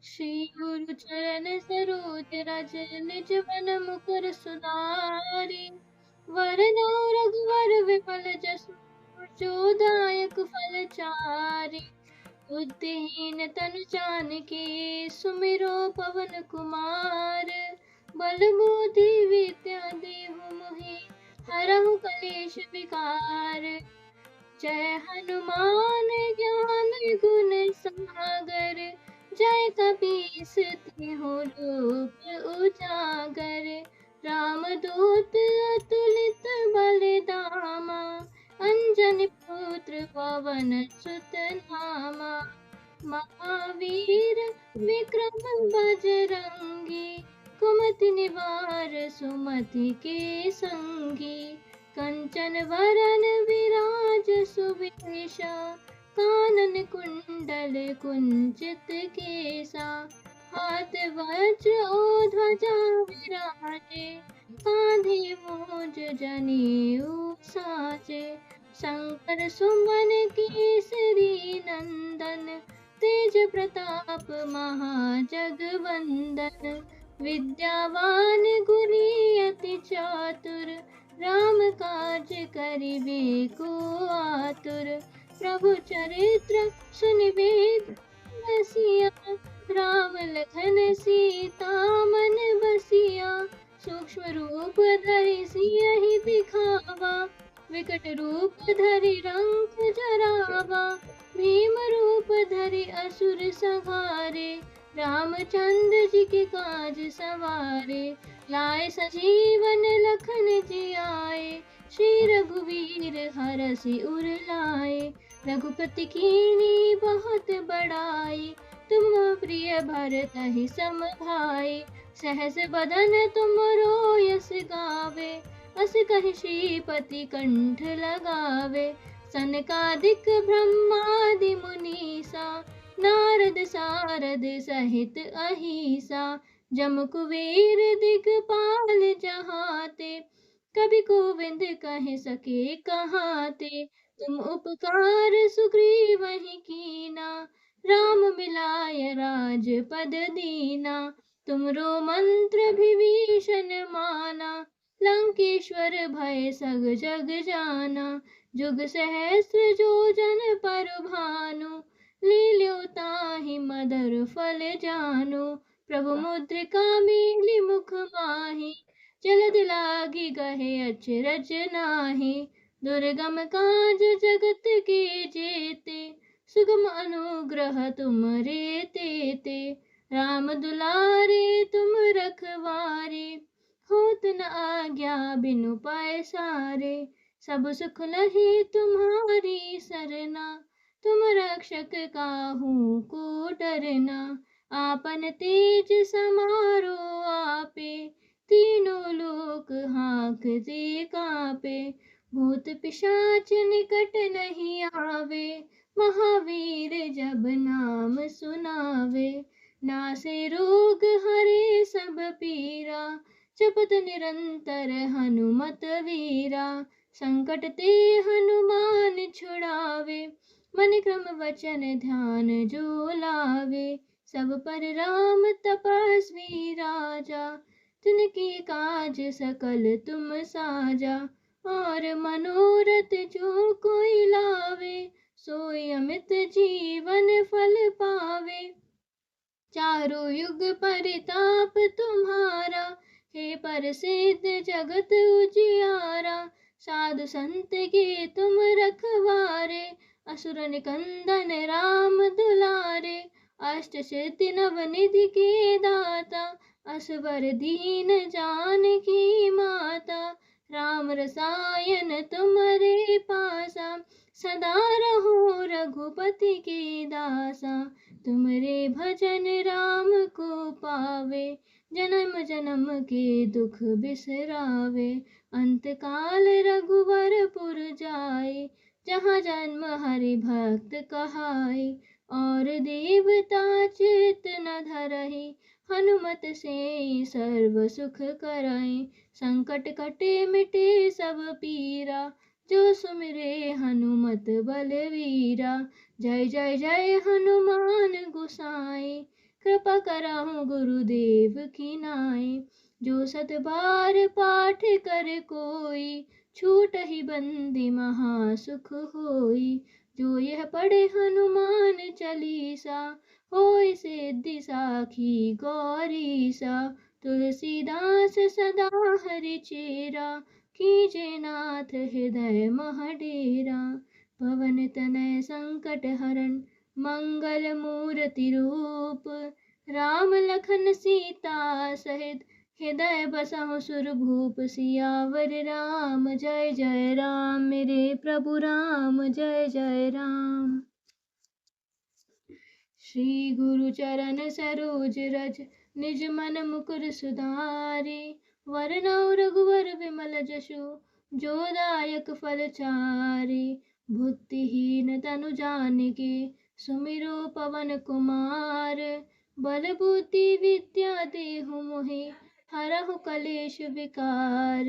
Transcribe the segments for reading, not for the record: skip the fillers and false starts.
श्री गुरु चरण सरोज रज निज मन मुकुर सुधारि। वरनौ रघुवर विमल जसु जो दायक फल चारि। बुद्धिहीन तनु जानकी सुमिरो पवन कुमार। बल बुद्धि विद्या देहु मोहि हरहु कलेश विकार। जय हनुमान ज्ञान गुण सागर। जय कपीस तिहु लोक उजागर। रामदूत अतुलित बल धामा। अंजनी पुत्र पवन सुत नामा। महावीर विक्रम बजरंगी। कुमति निवार सुमति के संगी। कंचन वरन विराज सुवेशा। कानन कुंडल कुंचित केसा। हाथ वज्र और ध्वजा विराजे। कांधे मूज जनेऊ साजे। शंकर सुमन केसरी नंदन। तेज प्रताप महाजगवंदन। विद्यावान गुणी अति चातुर। राम काज करिबे को आतुर। प्रभु चरित्र सुनिबे रसिया। राम लखन सीता मन बसिया। सूक्ष्म रूप धरि सियहि दिखावा। विकट रूप धरि रंग जरावा। भीम रूप धरि असुर संहारे। रामचंद्र जी के काज सवारे। लाए सजीवन लखन जियाए। श्री रघुवीर हरषि उर लाए। रघुपति कीन्ही बहुत बड़ाई। तुम प्रिय भरतहि सम भाई। सहस बदन तुमरो यस गावे। अस कहि श्रीपति कंठ लगावे। सनकादिक ब्रह्मादि मुनीसा। नारद सारद सहित अहिसा। जम कुबेर दिगपाल जहाते। कवि कोविंद कह सके कहाते। तुम उपकार सुग्रीवहि कीना। राम मिलाय राजपद दीना। तुमरो मंत्र विभीषण माना। लंकेश्वर भय सब जग जाना। जुग सहस्त्र जो जन पर भानु। लील्यो ताहि मधुर फल जानु। प्रभु मुद्रिका मेलि मुख माहि। जलधि लागी गहे अचरज नाही। दुर्गम काज जगत के जेते। सुगम अनुग्रह तुमरे तेते। राम दुलारे तुम रखवारे। होत न आज्ञा बिनु पैसारे। सब सुख लही तुम्हारी सरना। तुम रक्षक काहू को डरना। आपन तेज समारो आपे। तीनों लोक हाँकते कापे। भूत पिशाच निकट नहीं आवे। महावीर जब नाम सुनावे। नासे रोग हरे सब पीरा। जपत निरंतर हनुमत वीरा। संकट ते हनुमान छुड़ावे। मन क्रम वचन ध्यान जो लावे। सब पर राम तपस्वी राजा। तिनके काज सकल तुम साजा। और मनोरथ जो कोई लावे। सोई अमित जीवन फल पावे। चारों युग परिताप तुम्हारा। हे प्रसिद्ध जगत उजियारा। साधु संत के तुम रखवारे। असुर निकंदन राम दुलारे। अष्ट सिद्धि नव निधि के दाता। असवर दीन जानकी माता। राम रसायन तुम्हारे पासा। सदा रहो रघुपति के दासा। तुमरे भजन राम को पावे। जन्म जन्म के दुख बिसरावे। अंत काल रघुवर पुर जाए। जहाँ जन्म हरि भक्त कहाए। और देवता चित न धरहि। हनुमत से सर्व सुख करहि। संकट कटे मिटे सब पीरा। जो सुमिरे हनुमत बलवीरा। जय जय जय हनुमान गोसाई। कृपा करहु गुरुदेव की नाई। जो 7 बार पाठ कर कोई, छूटहि बंदी महासुख होई। जो यह पढ़े हनुमान चालीसा, होय सिद्धि साखी गौरीसा। तुलसीदास सदा हरि चेरा, कीजे नाथ हृदय मह डेरा। पवन तनय संकट हरण, मंगल मूर्ति रूप। राम लखन सीता सहित, हृदय बसहु सुरभूप। सियावर राम जय जय राम, मेरे प्रभु राम जय जय राम। श्री गुरु चरण सरोज रज, निज मन मुकुर सुधारि। वरनौ रघुवर विमल जसु, जो दायक फल चारि। बुद्धिहीन तनु जानिके, सुमिरो पवन कुमार। बल बुद्धि विद्या देहु मोहि, हरहु कलेश विकार।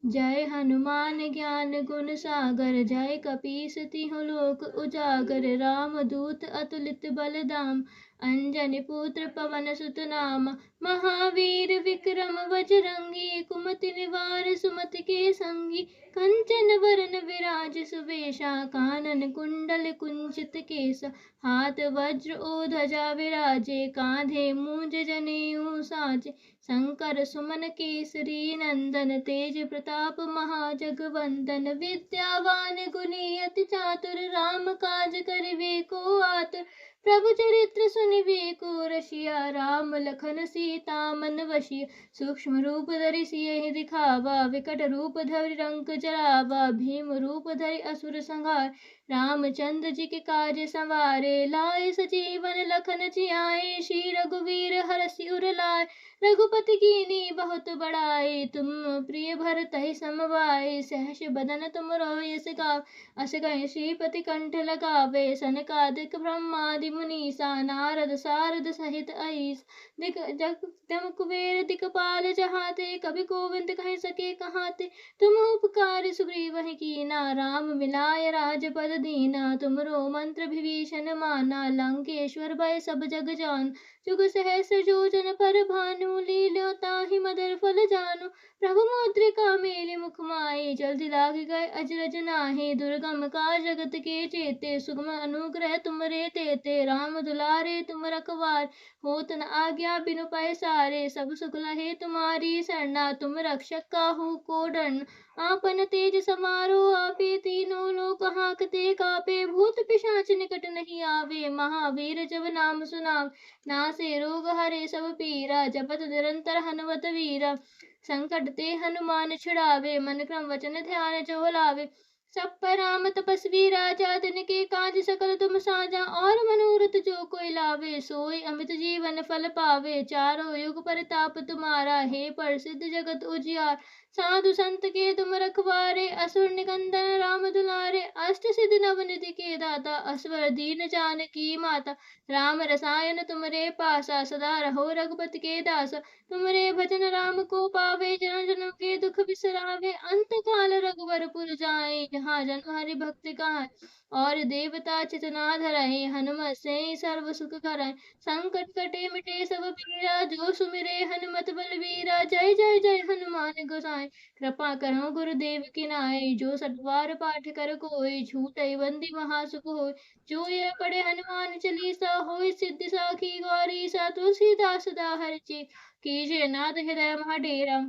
जय हनुमान ज्ञान गुण सागर, जय कपीस तिहुँ लोक उजागर। राम दूत अतुलित बल धाम, अंजनी पुत्र पवन सुत नाम। महावीर विक्रम बजरंगी, कुमति निवार सुमति के संगी। कंचन वरन विराज सुबेशा, कानन कुंडल कुंचित केसा। हाथ वज्र ओ ध्वजा विराजे, कांधे मूंज जनेऊ साजे। शंकर सुमन केसरी नंदन, तेज प्रताप महाजगवंदन। विद्यावान गुणी अति चातुर, राम काज करिबे को आतुर। प्रभु चरित्र सुनिबे को रसिया, राम लखन सीता मन बसिया। सूक्ष्म रूप धरि सियहि दिखावा, विकट रूप धरि लंक जरावा। भीम रूप धरि असुर संहार, रामचंद्र जी के काज संवारे। लाए सजीवन लखन जियाए, श्री रघुवीर हरषि उर लाए। रघुपति कीन्ही बहुत बड़ाई, तुम प्रिय भरतहि सम भाई। सहस बदन तुम यश गावें, अस कहि श्रीपति कंठ लगावे। सनकादिक ब्रह्मादि मुनीसा, नारद सारद सहित अहीस। जम कुबेर दिखपाल जहाते, कवि कोविंद कहि सके कहाते। तुम उपकार सुग्रीवहि कीना, राम मिलाय राजपद दीना। तुमरो मंत्र विभीषण माना, लंकेश्वर भय सब जग जान। जुग सहस्र जोजन पर भानु, लील्यो ताहि मधुर फल जानु। प्रभु मुद्रिका मेलि मुख माहि, जल्दी लागी गए अजरज नाहि। दुर्गम काज जगत के जेते, सुगम अनुग्रह तुमरे तेते। राम दुलारे तुम रखवार, होत न आज्ञा बिनु पैसारे। सब सुख लहे तुम्हारी सरना, तुम रक्षक काहू को डरना। आपन तेज समारो आपे, तीनों लोक हांकते कापे। भूत पिशाच निकट नहीं आवे, महावीर जब नाम सुनावे। नासे रोग हरे सब पीरा, जपत निरंतर हनुमत वीरा। संकट ते हनुमान छुड़ावे, मन क्रम वचन ध्यान जो लावे। सब पर राम तपस्वी राजा, तिनके काज सकल तुम साजा। और मनोरथ जो कोई लावे, सोई अमित जीवन फल पावे। चारों युग परताप तुम्हारा, हे प्रसिद्ध जगत उजियार। साधु संत के तुम रखवारे, असुर निकंदन राम दुलारे। अष्ट सिद्धि नव निधि के दाता, असवर दीन जानकी माता। राम रसायन तुमरे पासा, सदा रहो रघुपति के दासा। तुमरे भजन राम को पावे, जन्म जन्म के दुख बिसरावे। अंत काल रघुवरपुर जाए, जहाँ जन हरि भक्ति कहाए। और देवता चितना धरहि, हनुमत से सर्व सुख करहि। संकट कटे मिटे सब पीरा, जो सुमिरे हनुमत बलवीरा। जय जय जय हनुमान गोसाई, कृपा करो गुरुदेव की नाई। जो 7 बार पाठ कर कोई, छूटई बंदी महासुख होय। जो ये पढ़े हनुमान चालीसा, होय सिद्धि साखी गौरीसा। तुलसीदास सदा हरिचेर, कीजे नाथ हृदय मह डेरा।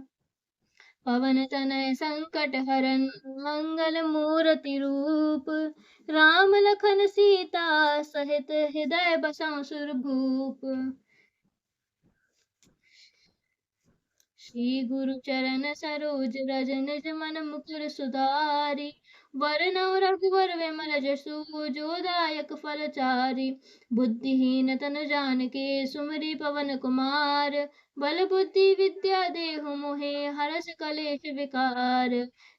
पवन तनय संकट हरन, मंगल मूर्ति रूप। राम लखन सीता सहित, हृदय बसहु सुरभूप। श्री गुरु चरण सरोज रज, निज मन मुकुर सुधारि। वरनौ रघुवर विमल जसु, जो दायक फल चारि। बुद्धिहीन तनु जानिके, सुमिरि पवन कुमार। बल बुद्धि विद्या देहु मोहे हरस कलेश विकार।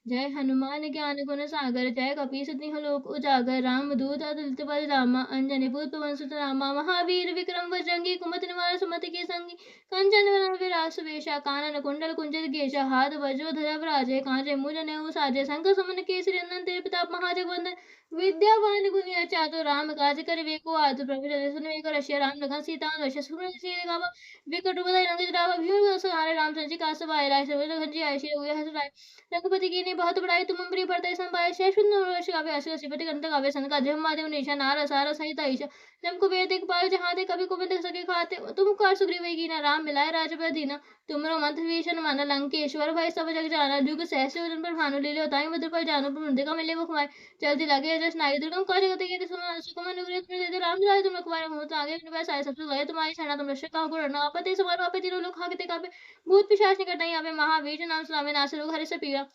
जय हनुमान ज्ञान गुण सागर जय कपीस तिहुँ लोक उजागर। राम दूत अतुलित बल धामा अंजनी पुत्र पवन सुत नामा। महावीर विक्रम बजरंगी कुमति निवार सुमति के संगी। कंचन वरण विराज सुवेशा कानन कुंडल कुंचित केशा। हाथ वज्र ध्वजा विराजे कांचे मुंज नेऊ साजे। शंकर सुमन केसरी नंदन तेज प्रताप महाजगवंदन। विद्यावान गुणी चातुर राम काज करिबेको आतुर। प्रभु चरित्र सुनिबेको रसिया राम लखन सीता हनुमान सुमन से गावा। विकट रूप धरि लंक जरावा। भीम सहारे रामचंद्र जी का सहाय लाए सब लखन जी आए श्री रघुवीर हर्ष लाए। रघुपति की ने बहुत बड़ाई तुम अम्बरी भरतहि संभाय। शेष वर्ष गावे अस श्रीपति कंठ गावे सन काजल महादेव निशा नार सारा सहित ईशा। जम कुबेर देख पायो जहाँ ते कभी कुबेर देख सके खाते। तुम कार सुग्रीव की ना राम मिलाए राजपद दीना। तुमरो मंत्र भीषण माना लंकेश्वर भय सब जग जाना। जुग सहस्र वदन पर भानु लील्यो ताहि मधुर फल जानु। प्रमुदिका मिले मुख माय जल्दी लागे अजस नाई। दुर्गम काज गति के सुगम अनुग्रह तुम दे राम लाए तुम रखवारे होत आगे निवास आए सबसे गए तुम्हारी सेना तुम रक्षक काहू को डरना। आपत्ति सवार आपे तीनों लोग खाके कापे। भूत पिशाच निकट नहीं आवे। महावीर नाम सुनावे नासे रोग हरि सब पीरा।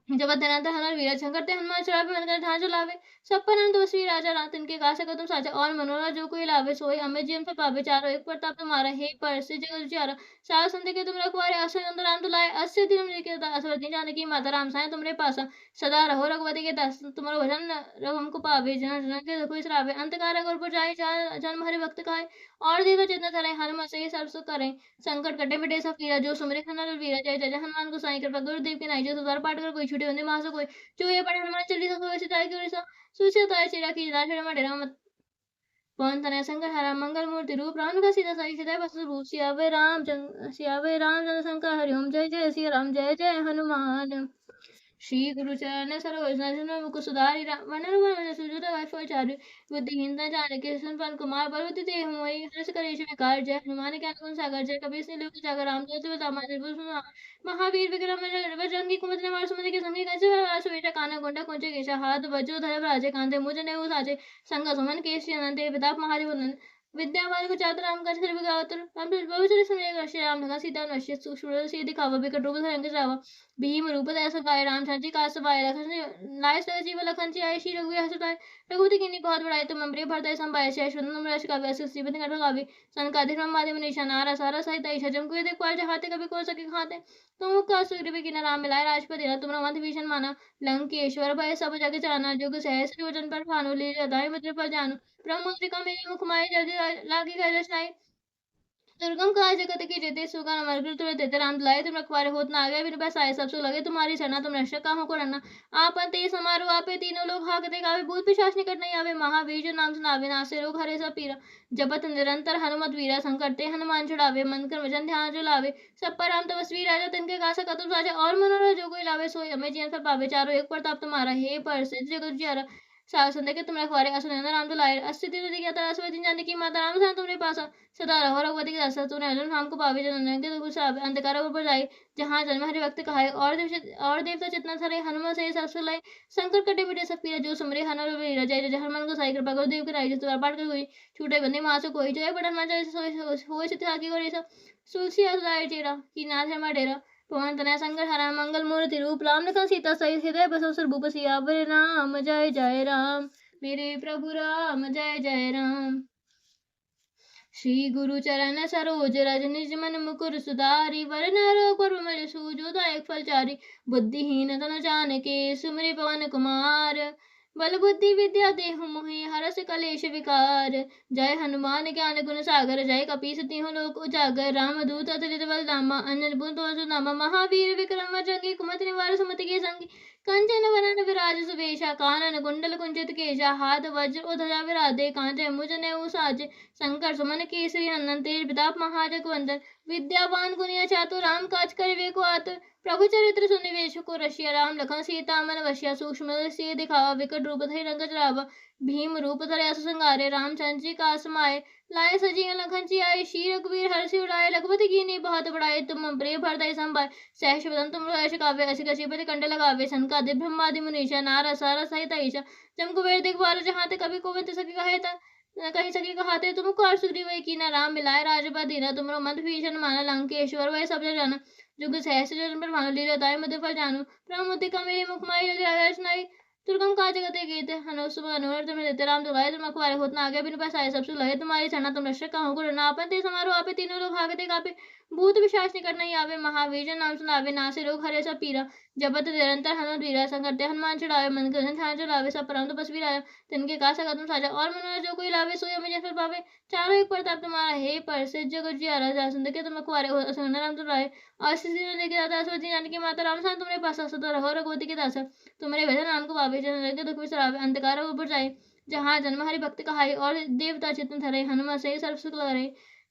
जब अध्ययन हनर वीर शंकर ते हनुमान चढ़ावे मन कर ध्यान जो लावे। सब पर हम दोषी राजा रातन के का सकत तुम साचा। और मनोरथ जो कोई लावे सोई अमित जीवन पर पावे। चारों एक प्रताप तुम्हारा हे पर से जगत उजियारा। सारा संत के तुम रखवारे असुर अंदर राम दुलाए। अस्सी दिन के असवती जानकी माता राम साए तुमरे पासा। सदा रहो रघुपति के दास तुम्हारो भजन रघु हमको पावे। जन जन के दुख बिसरावे अंत काल और जाए जन्म हरि भक्त खाए। और देव चिन्त धरे हनुमत से सब सुख करें। संकट कटे मिटे सब पीरा। जो सुमरे हनुमान वीरा जय जय हनुमान गोसाई कृपा गुरुदेव के नाई। जो तुदार पाठ कर कोई छूटे बंदे महासो कोई। जो ये पढ़े हनुमान चालीसा सो वैसे ताय की सुचिताय चिरा की नाश मटे राम पवन तनय संकर हरा मंगल मूर्ति रूप। राम का सीधा साई सीधा बस रूप। सियावे रामचंद्र शंकर हरि ओम जय जय सिया राम जय जय हनुमान। श्री गुरु चरण सरोज मुख सुधारि वनर सुजत चारु। बुद्धिहीनता जानकी सुन कुमार बलवती देह मोहि हर्ष कलेश विकार। जय हनुमान ज्ञान गुण सागर जय कपीस तिहुँ जागर। रामचंद्र महावीर विक्रम बजरंगी कुमति निवार सुमति के संगी। कंचन सुवेशा कानन कुंडल कुंचित केशा। हाथ वज्र ध्वजा विराजे कांधे मुंज नेऊ साजे। संग सुमन केसरी नंदन तेज प्रताप महाजगवंदन। विद्यावान को चातुर राम काज करिबेको आतुर। प्रभु चरित्र सुनिबेको रसिया राम लखन सीता हनुमान सूक्ष्म से दिखावा। विकट रूप धरि लंक जरावा। भीम रूप धरि सहाय रामचंद्र जी का सहाय। लखन लाए जीव लखन जी आए श्री रघुवीर हर्ष लाए। रघुपति कीन्ही बहुत बड़ाई तुम अम्बरी भरतहि संभाय। शेष वदन तुम रक्ष गावे अस श्रीपति कंठ गावे। सनकादिक ब्रह्मादि मुनीसा नारा सारा सहित ईशा। जम कुबेर देख पाल जहाँ ते कभी कोई सके खाते। तुम का सुग्रीव की नाम मिलाए राजपद दीना। तुम मंत्र भीषण माना लंकेश्वर भय सब जग जाना। जुग सहस्र योजन पर भानु लील्यो ताहि मधुर फल जानु। ब्रह्ममुद्रिका मेरे मुख माहि जल्दी लागी गए नाई। दुर्गम काज जगत की जेते सुगन अमर तुम देते राम दुलाए। तुम रखवारे होत ना आगे बिन बस आए सब सो लगे तुम्हारी सेना। तुम रक्षक काहू को डरना। आपन तेज समारोह आपे तीनों लोग हाकते गावे। भूत पिशाच निकट नहीं आवे। महावीर जो नाम सुनावे नासे रोग हरे सब पीरा। जपत निरंतर हनुमत वीरा संकट ते हनुमान छुड़ावे। मन कर वचन ध्यान जो लावे। सब पर राम तपस्वी राजा तिनके का सकत तुम साजा। और मनोरथ जो कोई लावे सोई अमित जीवन फल पावे। चारों एक प्रताप तुम्हारा हे परसिद्ध जगत उजियारा। सारा संत के तुम रखवारे असुर नंदन राम दुलाए। अस्सी दिन की यात्रा असवती जानकी माता राम साए तुमरे पासा। सदा रहो रघुपति के दास तुमने अर्जुन हम को पावे। जन के दुख बिसरावे अंधकार ऊपर जाए। जहाँ जन्म हरि भक्त कहाए। और देवता चितना धरे हनुमान से सब सुख लाए। संकट कटे मिटे सब पीरा। जो सुमरे हनुमान वीरा जय जय हनुमान गोसाई कृपा गुरुदेव के नाई। जो तुदार पाठ कर कोई छूटे बंदे महासो कोई। जो पढ़ हनुमान चालीसा होय सिद्धि साखी गौरी सब। तुलसी आसुदाय चेरा की नाथ है डेरा। पवन तनय संकर हरा मंगल मूर्ति रूप। राम लखन सीता सहित हृदय बसो सुरभूप। सियावर राम जय जय राम मेरे प्रभु राम जय जय राम। श्री गुरु चरण सरोज रज निज मन मुकुर सुधारि। वरन रोग मल सूजो दायक फल चारि। बुद्धिहीन तन जानिके सुमिरि पवन कुमार। बल बुद्धि विद्या देहु मोहि हरस कलेश विकार। जय हनुमान ज्ञान गुण सागर जय कपीस तिहुँ लोक उजागर। राम दूत अतुलित बल धामा अंजन पुत्र पवन सुत नामा। महावीर विक्रम बजरंगी कुमति निवार सुमति के संगी। कंचन वरन विराज सुवेशा कानन कुंडल कुंचित केशा। हाथ वज्र ध्वजा विराजे कांधे मुंज नेऊ साजे। शंकर सुमन केसरी नंदन तेज प्रताप महाजगवंदन। विद्यावान गुणी चातुर राम काज करिबेको आतुर। प्रभु चरित्र सुनिबेको को रसिया राम लखन सीता मन बसिया। सूक्ष्म से दिखावा विकट रूप धरि लंक जरावा। भीम रूप धरे असुर संहारे रामचंद्र जी का समाये। लाए सजीव लखन जी आए श्री रघुवीर हर्ष उड़ाए। रघुपति कीन्ही बहुत बड़ाई तुम अम्बरी भरतहि संभाय। सहस वदन तुम यश गावे अस कछिपति कंठ लगावे। सनकादिक ब्रह्मादि मुनीसा नारा सारा सहित ईशा। जम कुबेर देख पाल जहाँ ते कभी कोविद सके कहे कहीं सके कहाते। तुम कार सुग्रीव की ना राम मिलाए राजपद दीना। तुमरो मंत्र भीषण माना लंकेश्वर वह सब जाना। जुग सहस्र जन पर भानु लील्यो ताहि मधुर फल जानु। प्रमुदिका मेरे मुख माहि जल्दी नाई। दुर्गम काज जगते गीत हनुस मनोहर तुम्हें देते राम दुलाए तुम अखबारे होत ना आगे बिनु पैसा आए सबसे लगे तुम्हारी छना तुम रक्षक कहूँ को ना आपन ते समारो आपे तीनों लोग भागते कापे भूत विश्वास निकट नहीं आवे महावीर नाम सुनावे नासे रोग हरे सब पीरा जपत निरंतर हनुमत वीरा संकटे हनुमान चढ़ावे मन के ध्यान चलावे सब परम तपस वीराया तिनके का सका तुम साजा और मनोरथ जो कोई लावे सोई मुझे फिर पावे चारों एक प्रताप तुम्हारा हे पर से जगत जी आराधा सुन के तुम अखबारे हो असंग राम तुलाए आशीष दिन लेके दादा अश्वती जान की माता राम सान तुम्हारे पास सदा रहो रघुवती के दासा तुम्हारे भजन नाम को पावे जन के दुख विसरावे अंधकार ऊपर जाए जहाँ जन्म हरि भक्त कहाई और देवता चित्त धरे हनुमान से सर्व सुख लगे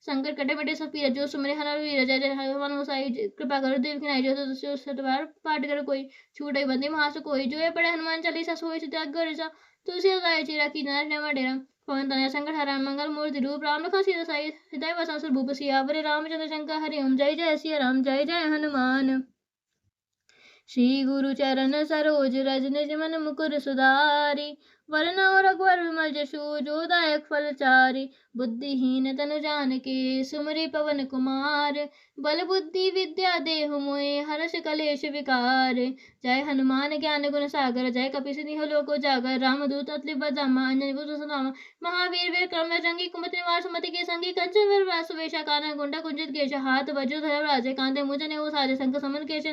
शंकर कटे मिटे सब पीरा जो सुमरे हनुमान वीर जय जय हनुमान गोसाई कृपा करो देव की नाई जो सतबार पाठ कर कोई छूटे बंदी महासु कोई जो ये पढ़े हनुमान चालीसा सोई त्याग गौरीसा तुलसी गाय चीरा की नार नेमा डेरा पवन तनया संकट हरण मंगल मूर्ति रूप राम लखन सीता साई हृदय वसंसुर भूप सियावरे रामचंद्र शंकर हरि ओम जय जय सिया राम जय जय हनुमान श्री गुरु चरण सरोज रज निज मन मुकुर सुधारी वरन रघुवर विमल जशु जो दायक फल चारि बुद्धिहीन तनु जानके सुमरि पवन कुमार बल बुद्धि विद्या देहु मोहि हर्ष कलेश विकार जय हनुमान ज्ञान गुण सागर जय कपि सिंह लोक उजागर रामदूत अतुलित बलधामा अंजनी पुत्र सुदामा महावीर विक्रम रंगी कुमति निवार सुमति के संगी कंचन वर व्यास वेशा कानन कुंडा कुंजित केश हाथ वज्र धर राजे कांधे मुझ ने साजे संग समन केश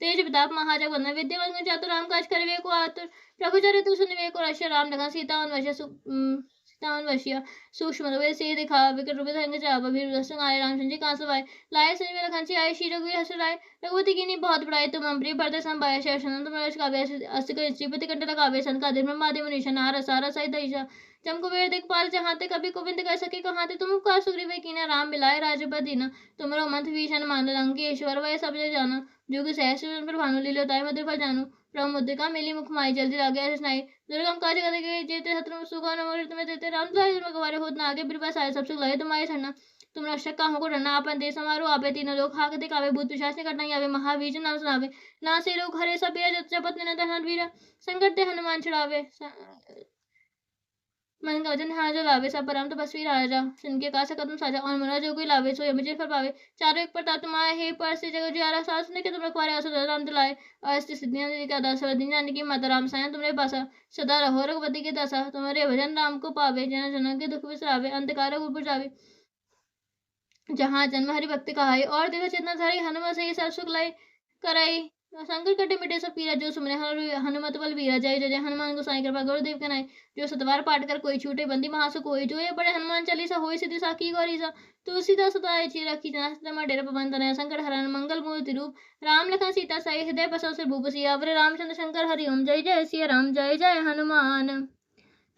तेज प्रताप महाजग वंदन विद्यावान गुण चातुर राम काज करिवे को आतुर प्रभु चरित्र सुनिवे को रश्य राम लखन सीतावन वशिया सूक्ष्म रूपे से दिखा विकट रूप धरंग चावा भीर रसंग आए रामचंद्र जी कांस वाय लाए संजीव लखन से आए श्री रघुवीर हर्ष लाए रघुपति की नी बहुत बड़ाई तुम अम्प्रिय भरत संभाय शेषन तुम रश काव्य अस्तिक श्रीपति कंठ लगावे सन का दिन ब्रह्मादि मुनीश नार सारा सहित ईशा जम कुबेर दिखपाल जहाँ ते कभी गोविंद कर सके कहाँ ते तुम का सुग्रीव कीना राम मिलाए राजपति न तुमरो मंथ भीषण मान लंकेश्वर वह सब जय जाना जुग सहस्र पर भानु लीलो ताय मधुर फल जानू प्रमुद्रिका मिली मुख माई जल्दी लागे ऐसे सुनाई दुर्गम काज करते गए जेते शत्रु सुखा न तुम्हें देते राम तुलाए तुम गवारे होत ना आगे बिरु पास आए सब सुख लगे तुम्हारे छड़ना तुम रक्षक काहू को डरना अपन देश समारो आपे तीनों लोग हाक दिखावे भूत विश्वास ने करना आवे महावीर नाम सुनावे ना से लोग हरे सब जपत निरंतर हनुवीर संकट ते हनुमान छुड़ावे मन का वजन हाँ जो लावे सब परम तपस्वी राजा जिनके का कदम साजा और मना जो कोई लावे सो मुझे फल पावे चारों एक प्रताप तुम्हारे हे पर से जगह जियारा सास ने के तुम रखवारे असुर राम दिलाए अस्त सिद्धियां दी का दास दिन जाने की माता राम साया तुम्हारे पासा सदा रहो रघुपति के दासा तुम्हारे भजन राम को पावे जन जन के दुख विसरावे अंधकार ऊपर जावे जहाँ जन्म हरि भक्ति कहाई और देखो चेतना धरी हनुमान से सब सुख लाई कराई शंकर कटे मिटे सब पीरा जो सुमरे हनुमत बल वीरा जय जय हनुमान गोसाई कृपा गुरुदेव के नाय जो सतवार पाठ कर कोई छूटे बंदी महासु कोई जो ये बड़े हनुमान चालीसा होई सिद्धि साखी गौरीसा तुलसीदास सदाय चीरा की जना डेरा पवन तनय संकट हरण मंगल मूर्ति रूप राम लखन सीता साई हृदय बसव से भूप सियावरे रामचंद्र शंकर हरि ओम जय जय सिया राम जय जय हनुमान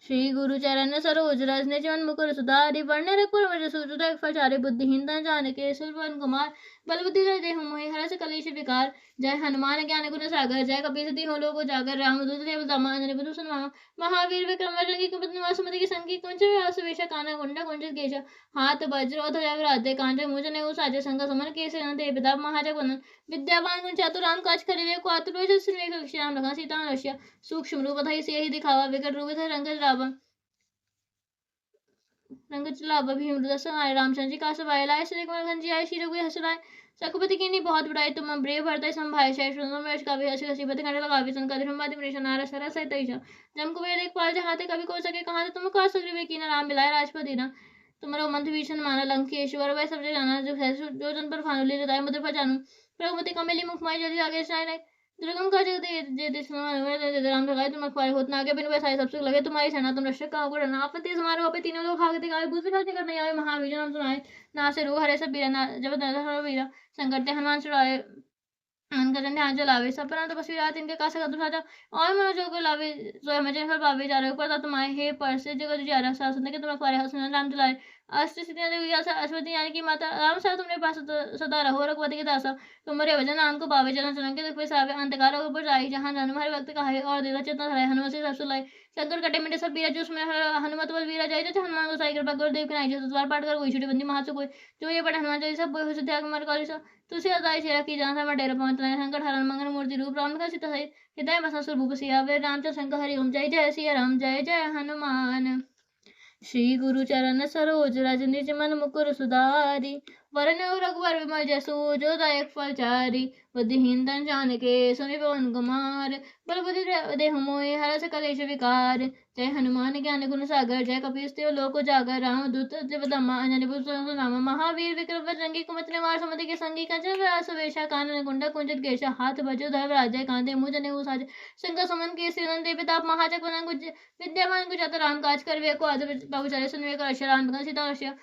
श्री गुरु चरण सरोज रज निज मन मुकुर सुधारि वर्ण रघुवर विमल जसु जो दायक फल चारि बुद्धिहीन तनु जानके सुरवन कुमार बल बुद्धि देहु मोहि हरष कलेश विकार जय हनुमान ज्ञान गुण सागर जय कपि सती हो लोक उजागर रामदूत देव दामा अंजनी पुत्र सुनवामा महावीर विक्रम रंगी कुमति निवार सुमति के संगी कुंज व्यास वेश कानन कुंडा कुंजित केश हाथ वज्र और ध्वजा विराजते कांधे मुझ ने साजे संग समन केसरी नंदे प्रताप महाजग वंदन विद्यावान गुण चातुर राम काज करिवे को आतुर वेश सुनिवे राम लखन सीता रश्या सूक्ष्म रूप धरि सियहि दिखावा विकट रूप धरि रंग रावण रंग चलावा भीम दर्शन आए रामचंद्र जी का सवाय लाए श्री कुमार जी आए श्री रघुवीर हर्ष लाए सकुपति की नी बहुत बड़ाई तुम ब्रेव भरतय संभाय शेष सुंदर मेष का भी हसी हसी बत कंठ लगावे सन का धर्मादि मनीषा नारा सरा सहित ईशा जम कुबेर एक पाल जहाँ ते कभी को सके कहाँ ते तुम का सुग्रीव कीना राम मिलाए राजपति ना तुम्हारा मंथ भीषण माना लंकेश्वर वह सब जाना जो जन पर भानु ली दाय मुद्र पर जानू प्रभुमति कमेली मुख माई जल्दी आगे सुनाए दुर्गम का जगत राम लगाए तुम अखबार होत ना आगे बिन वैसा सब सुख लगे तुम्हारी सेना तुम रक्षक कहाँ को डरना आप तेज हमारे वहाँ पे तीनों लोग भागते गावे भूत विश्वास नहीं करने आवे महावीर नाम सुनाए ना से रोग हरे सब वीरा ना जब वीरा संकट हनुमान छुड़ाए मन का ध्यान चलावे सब पर तपस्वी रात इनके का सकत साजा और मनोजो को लावे जो मजे फल पावे जा रहे ऊपर तुम्हारे हे पर से जगत जियारा सास सुनने के तुम अखबार हसन राम दिलाए अष्ट सिद्धियां देवी अश्वती यानी कि माता राम सा तुमने पास सदा रहो रघुपति के दासा तुम्हारे भजन नाम को पावे जन सुन के दुख विसावे अंतकार ऊपर जाई जहाँ जन्म हरि भक्त कहाई और देवता चेतना धराए हनुमत से सब सुलाई शंकर कटे मिटे सब वीरा जो उसमें हनुमत बल वीरा जय जय हनुमान गोसाई कृपा गुरुदेव के नाई जो द्वार पाठ कर कोई छोटी बंदी महासु कोई जो ये पढ़े हनुमान चालीसा सब हो सिद्धिया कुमार कौली सा तुलसी अदाई शेरा की जहाँ से डेरा पवन तनय संकट हरण मंगल मूर्ति रूप राम का सीता सहित हृदय बसा सुर भूप सियावे रामचंद्र शंकर हरि ओम जय जय सिया राम जय जय हनुमान श्री गुरु चरण सरोज रज निज मन मुकुर सुधारि वरन रघुवर विमल जसु जो दायक फल चारि। बुद्धिहीन तन जानिके सुनि पवन कुमार। बल बुद्धि देहु मोहि हरष कलेश विकार। जय हनुमान ज्ञान गुण सागर जय कपीस तिहुँ लोक उजागर। राम दूत अतुलित बल अंजनी पुत्र नाम। महावीर विक्रम बजरंगी कुमति निवार सुमति के संगी। कंचन विराज सुबेशा कानन कुंडल कुंचित केशा। हाथ भजो धर राजय कांधे मुझ जनेऊ साज। शंकर सुमन केसरी नंदन प्रताप महाजगवंदन विद्यावान गुजरात राम काज करिबे को आदर बाबू चाले सुनवे को रक्षा राम भगत सीता रक्षा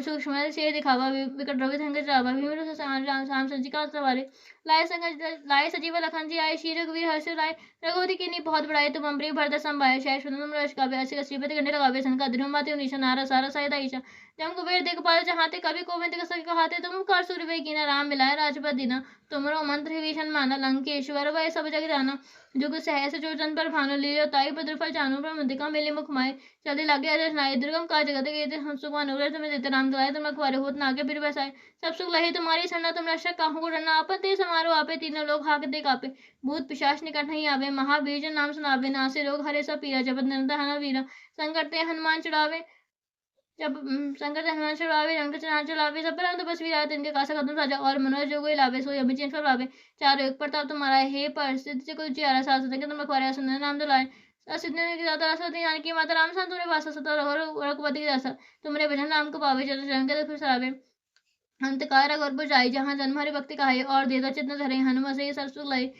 सूक्ष्म से दिखावा विकट रवि संग रावा भीम राम राम संचिका सवारे लाए सजीव लखन जी आए श्री रघुवीर हर्ष लाए रघुवती की नी बहुत बड़ाई तुम अम्बरी भरत संभाय शाय सुनम रश का व्यास श्रीपति गंडे लगावे सन का द्रुम माते निशा नारा सारा सायदा ईशा जम कुबेर देख पाल चाहते कभी कोविंद का सख कहाते तुम कर सूर्य कीना राम मिलाए राजपद दीना तुमरो मंत्र विभीषण माना लंकेश्वर वै सब जग जाना जुग सहस जो जन पर भानु लीलो ताई भद्र फल जानु पर मुदिका मेली मुख माए चलते लागे अजय सुनाई दुर्गम काज जगत के हम सुख अनुग्रह तुम्हें देते राम दुलाए तुम रखवारे होत नागे फिर बसाए सब सुख लहे तुम्हारी सरना तुम रक्षक काहू को डरना आपन ते समारो आपे तीनों लोग हाकते कापे भूत पिशाच निकट नहीं आवे महावीर जन नाम सुनावे नासे रोग हरे सब पीरा जपत निरंतर हनुमान वीरा संकट ते हनुमान चढ़ावे जब संकट ते हनुमान चढ़ावे रंग चढ़ा चढ़ावे सब पर बस विराट इनके कासा कदम साजा और मनोज जो कोई लावे सो अभी चैन फल चारों एक प्रताप तुम्हारा हे पर सिद्ध से कुछ जियारा सास सदन के तुम रखवारे सुंदर नाम दुलाए सिद्धि की दाता सरस्वती जानकी माता राम संत तुम्हें वासा सता रघुपति की दासा तुम्हारे भजन राम को पावे चलो शरण के दुख सरावे अंतकार अगर बुझाई जहाँ जन्म हरि भक्ति कहाई और देता चित्त धरे हनुमान से सरसु लाई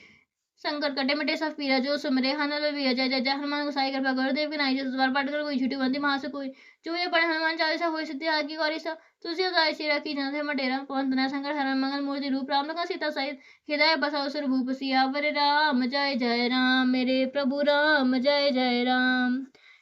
संकट कटे मिटे सब पीरा जो सुमरे हनुमान वीर जय जय जय हनुमान गोसाई कृपा गुरुदेव की नाई जस द्वार पाठ कर कोई छुटी बंदी महा से कोई जो ये पढ़े हनुमान चालीसा होई सिद्धि आगे गौरी सा तुलसी दाई सिरा की जन थे मटेरा पवन तना संकट हरण मंगल मूर्ति रूप राम लखन सीता सहित हृदय बसाओ सुर भूप सियावर राम जय जय राम मेरे प्रभु राम जय जय राम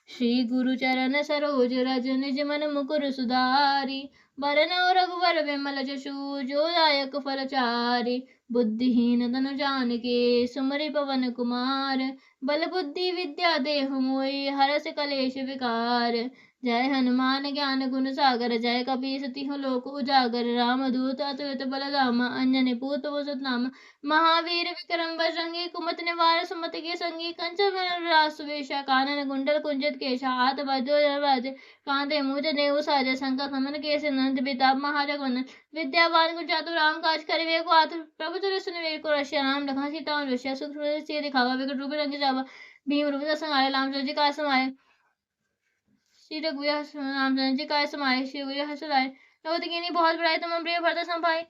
श्री गुरु चरण सरोज रज निज मन मुकुर सुधारी बरनौ रघुवर विमल जसु जो दायक फल चारि बुद्धिहीन तनु जानिके सुमरि पवन कुमार बल बुद्धि विद्या देहु मोहि हरष कलेश विकार जय हनुमान ज्ञान गुण सागर जय कपीस तिहुँ लोक उजागर राम दूत अतुलित बल धामा अंजनी पुत्र वसुत नाम महावीर विक्रम बजरंगी कुमति निवार सुमति के संगी कंचन विराज सुबेशा कानन कुंडल कुंचित केशा हाथ भजो राजे कांधे मुझ नेऊ साजे शंकर समन केसरी नंद प्रताप महाजगवंदन विद्यावान गुजरात राम काज करिबे को आतुर प्रभु चरित सुनिबे को रक्षा राम लखन सीता रक्षा सूक्ष्म से दिखावा विकट रूप रंग जावा भीम रूप संहारे राम जी का समाये श्री रघुवीर रामचंद्र जी का समाये श्री रघुवीर हर्ष लाए रघुपति कीन्ही बहुत बड़ाई तुम अम्बरीश भरत संभाय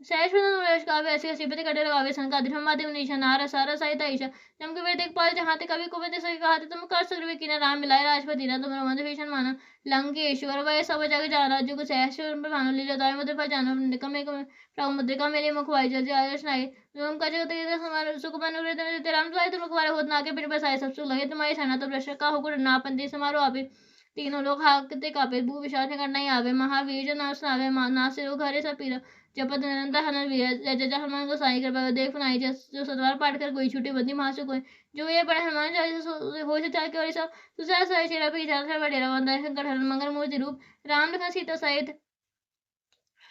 सहस्र नरेश काव्य ऐसे श्रीपति कटे लगावे संका दृढ़ माध्यम निशा नारा सारा साहिता ईशा जम के वे देख पाल जहाँ ते कभी कुबेर सही कहा तुम कर सूर्य कीना राम मिलाए राजपद दीना तुम मंद भीषण माना लंकेश्वर वै सब जग जाना जुग सहस्र पर भानु लीला दाय मुद्र पर जानो निकम एक प्रभु मुद्रिका मेरे मुख वाई जल आदर्श नाई तुम का जगत के समान सुख अनुग्रह तुम राम दुलाए तुम रखवारे होत नाके फिर बसाए सब सुख लगे तुम्हारी सेना तुम रक्षक का होकर नापन दे समारो आपे तीनों लोग हाकते कापे भू विश्वास करना ही आवे महावीर जो नाम सुनावे नासे रोग हरे सब पीरा जपत निरंतर हनुमान वीर जय जय हनुमान गोसाई कृपा देव नाई जो सतवार पाठ कर कोई छुटी बंदी महासु कोई जो ये बड़े हनुमान चालीसा हो से चाल के और सब तुझे सारे चेहरा पे चाल से बड़े रवन शंकर हरण मंगल मूर्ति रूप राम लखन सीता सहित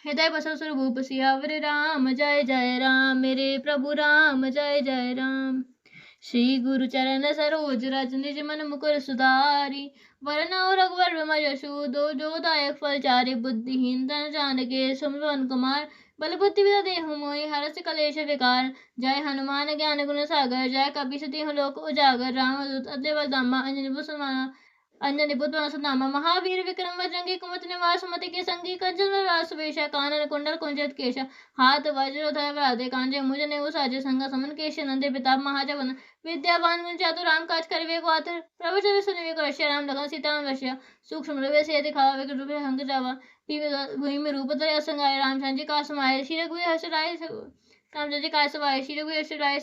हृदय बसव सुर भूप सियावर राम जय जय राम मेरे प्रभु राम जय जय राम श्री गुरु चरण सरोज रज निज मन मुकुर सुधारी वरनौ रघुवर विमल जसु जो दायक फल चारि बुद्धिहीन तन जानिके सुमिरन कुमार बल बुद्धि विद्या देहु मोहि हरष कलेश विकार जय हनुमान ज्ञान गुण सागर जय कपीस तिहुँ लोक उजागर राम दूत अतुलित बल धामा अंजनी पुत्र वसुत नामा महावीर विक्रम बजरंगी कुमति निवार सुमति के संगी कंचन विराज सुबेशा कानन कुंडल कुंचित केशा हाथ वज्र धर राधे कांजे मुझ नेऊ साजे संगा समन केश नंदे प्रताप महाजगवंदन विद्यावान गुण चातुर राम काज करिबे को आतुर प्रभु चरित सुनिबे को रक्षा राम लखन सीता रक्षा सूक्ष्म रूप से दिखावा विकट रूप हंग जावा भूमि रूप धरे असंगाय रामचंद्र जी का समाये श्री रघुवीर हर्ष राय रामचंद्र जी का समाये श्री रघुवीर हर्ष राय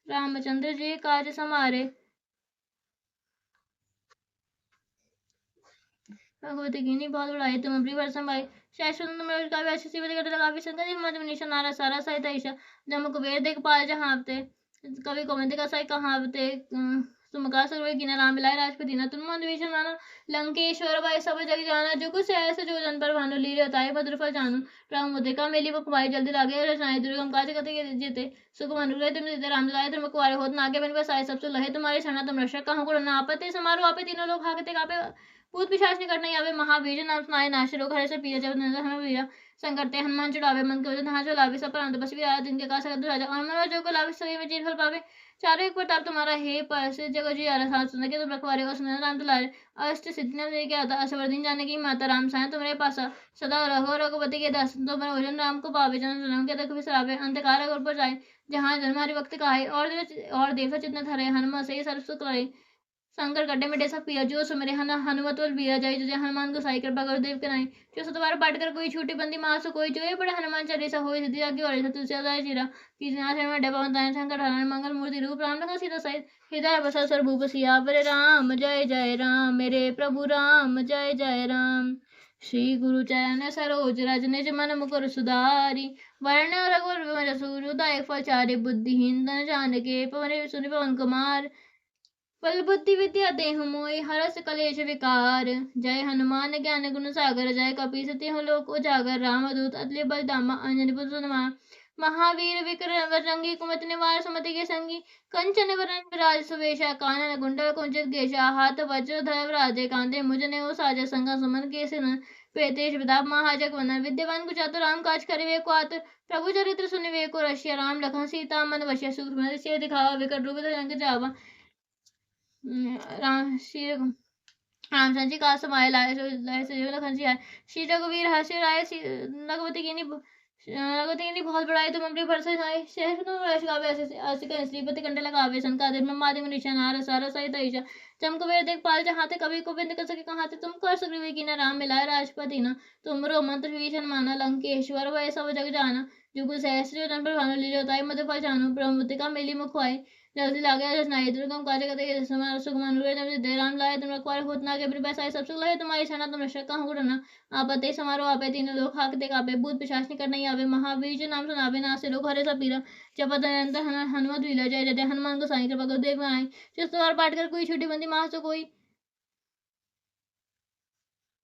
रामचंद्र जी काज समारे भगवती कीन्ही बहुत बड़ाई तुम अम्बरीश भरत संभाय शाश्वत मनुष्य का व्यास शिव कटे लगावे शंकर जी मध्य निशा नारा सारा सहित ईशा जम कुबेर देख पाल जहाँ आपते कवि कोमंत का साई कहाँ आपते तुम का सर्वे कीना राम मिलाए राजपद दीना तुम मंद भीषण माना लंकेश्वर वै सब जग जाना जो कुछ ऐसे जो जन पर भानु लीले ताई भद्र फल जानू राम मुद्रिका मेली वो कुमारी जल्दी लागे रचनाएं दुर्गम काज कते जेते सुख अनुग्रह तुम देते राम दुलाए तुम कुवारे होत नागे बन बसाए सब लहे तुम्हारी शरणा तुम रक्षक कहाँ को ना आपते समारो आपे तीनों लोग हाकते कापे भूत पिशाच निकट नहीं आवे, महावीर नाम सुनाए नाश रोग हरे सब पीरा, जब नजर हमें वीरा संकट ते हनुमान चढ़ावे, मन के वजन हाथ जो लावे, सब प्रांत बस भी आया, दिन के का सकत राजा, और मनोरथ को लावे, सभी में जीत फल पावे। चारों एक प्रताप तुम्हारा हे परस, जगत जी आरा साथ सुन के तुम रखवारे हो, सुन राम दुलारे, अष्ट सिद्धियां दे के आता, असवर दिन जाने की माता, राम साय तुम्हारे पासा, सदा रहो रघुपति के दास, तो मन भजन राम को पावे, जन्म जन्म के दुख बिसरावे, अंधकार अगर पर जाए, जहाँ जन्म हरि वक्त का है, और देवता चित्त धरे, हनुमान से सर्व सुख करे। शंकर गड्ढे में डेसा पिया, जो सुमेरे हनुमत बल बीरा, जय जय हनुमान गोसाई, कृपा कर देव के नाई, जो सतवार पाठ कर कोई छूटी बंदी मास कोई, जो ये पढ़े हनुमान चालीसा होय सिद्धि आगे और तुलसी आदाय चीरा, कीर्तनाथ में डबा बताएं, शंकर हरण मंगल मूर्ति रूप, राम लखन सीता सहित हृदय बसा सर्वभूप सियावर राम, जय जय राम, मेरे प्रभु राम, जय जय राम। श्री गुरु चरण सरोज रज, निज मन मुकुर सुधारी, वर्ण रघुवर विमल सूरुदायक फलचारि, बुद्धिहीन तन जान के पवन सुनि पवन कुमार, बल बुद्धि विद्या देहु मोहि, हरस कलेश विकार, जय हनुमान ज्ञान गुण सागर, जय कपीस तिहुँ लोक उजागर, रामदूत अतुलित बल धामा, अंजनी पुत्र हनुमान, महावीर विक्रम बजरंगी, कुमति निवार सुमति के संगी, कंचन वरण विराज सुवेशा, कानन कुंडल कुंचित केशा, हाथ वज्र धर विराजे, कांधे मुझ नेउ साजा, संगा सुमन केसरी, पेतेश प्रताप महाजग वंदन, विद्यावान गुजरात राम काज करिवे को आतुर, प्रभु चरित्र सुनिवे को रसिया, राम लखन सीता मन बसिया, सूक्ष्म से दिखावा, विकट रूप धरि लंक जावा, राम श्री रामचंद्र जी का समाये लाए लखन जी आए, श्री रघुवीर हर्षि राय, रघुपति की बहुत बड़ाई, तुम अपनी भरसे आए, शहर तुम रश गावे, ऐसे श्रीपति कंठ लगावे, संकादित ब्रह्मादि मुनीषा, नारद सारद सहित ईशा, चमक वेद देख पाल जहाते, कभी को बिंद कर सके कहाते, तुम कर सुग्रीव कीन्हा, राम मिलाए राजपति ना, तुमरो मंत्र भीषण माना, लंकेश्वर वै सब जग जाना, जुगु सहस्र योजन पर भानु, लील्योताहि मधुर जानु, ब्रह्ममुद्रिका मिली मुख आए, जल्दी लागे रचनाई, दुर्गम काज करते सुगमन जब राम लाए, तुम रखवारे होत ना के, बैसाए सब सुख लहे, तुम्हारी सेना तुम रक्षक कहाँ गुरना, आपत्ति समारोह आपे, तीनों लोग हाकते कापे, भूत पिशाच निकट नहीं आवे, महावीर जी नाम सुनावे, नासे लोग हरे सब पीरा, जपत निरंतर हनुमत वीरा, जय जय हनुमान गोसाई, कृपा करो देव बनाए, जिस द्वार पाठ कर कोई छूटी बंदी मास तो कोई,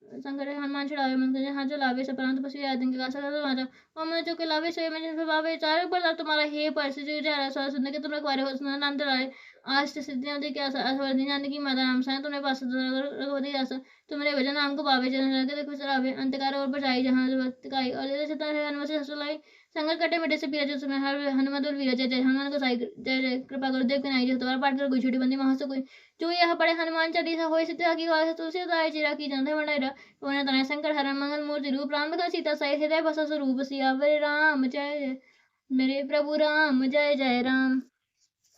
संकट हनुमान छुड़ावे, मन के हाथ चलावे, सब प्रांत पशु आदि के का सकल समाचा, और मन जो के लावे सोई में जिन भावे, चारों पर तुम्हारा हे परस, जो जरा सा सुनने के तुम रखवारे हो, सुना नाम धराए, अष्ट सिद्धियां दे के असवर दिन जाने की माता, राम साय तुम्हारे पास रघुपति दास, तुम्हारे भजन नाम को पावे, जन के देखो सरावे, अंतकार और पर जाई, जहाँ भक्त काई, और जैसे चिता है हनुमत से हसुलाई, संकट कटे मिटे से पीरा, जो सुने हर हनुमत बल वीरा, जय जय हनुमान को साई, जय जय कृपा करो देव के नाई, जो तुम्हारा पाठ कर कोई छोटी बंदी महास कोई, जो यह पढ़े हनुमान चालीसा होय सिद्धि आगे और तुलसी दाय चिरा की जंधे मंडरा, पवन तनय शंकर हरण मंगल मूर्ति रूप, राम लखन सीता सहित हृदय बसा स्वरूप, सियावर राम, जय जय मेरे प्रभु राम, जय जय राम।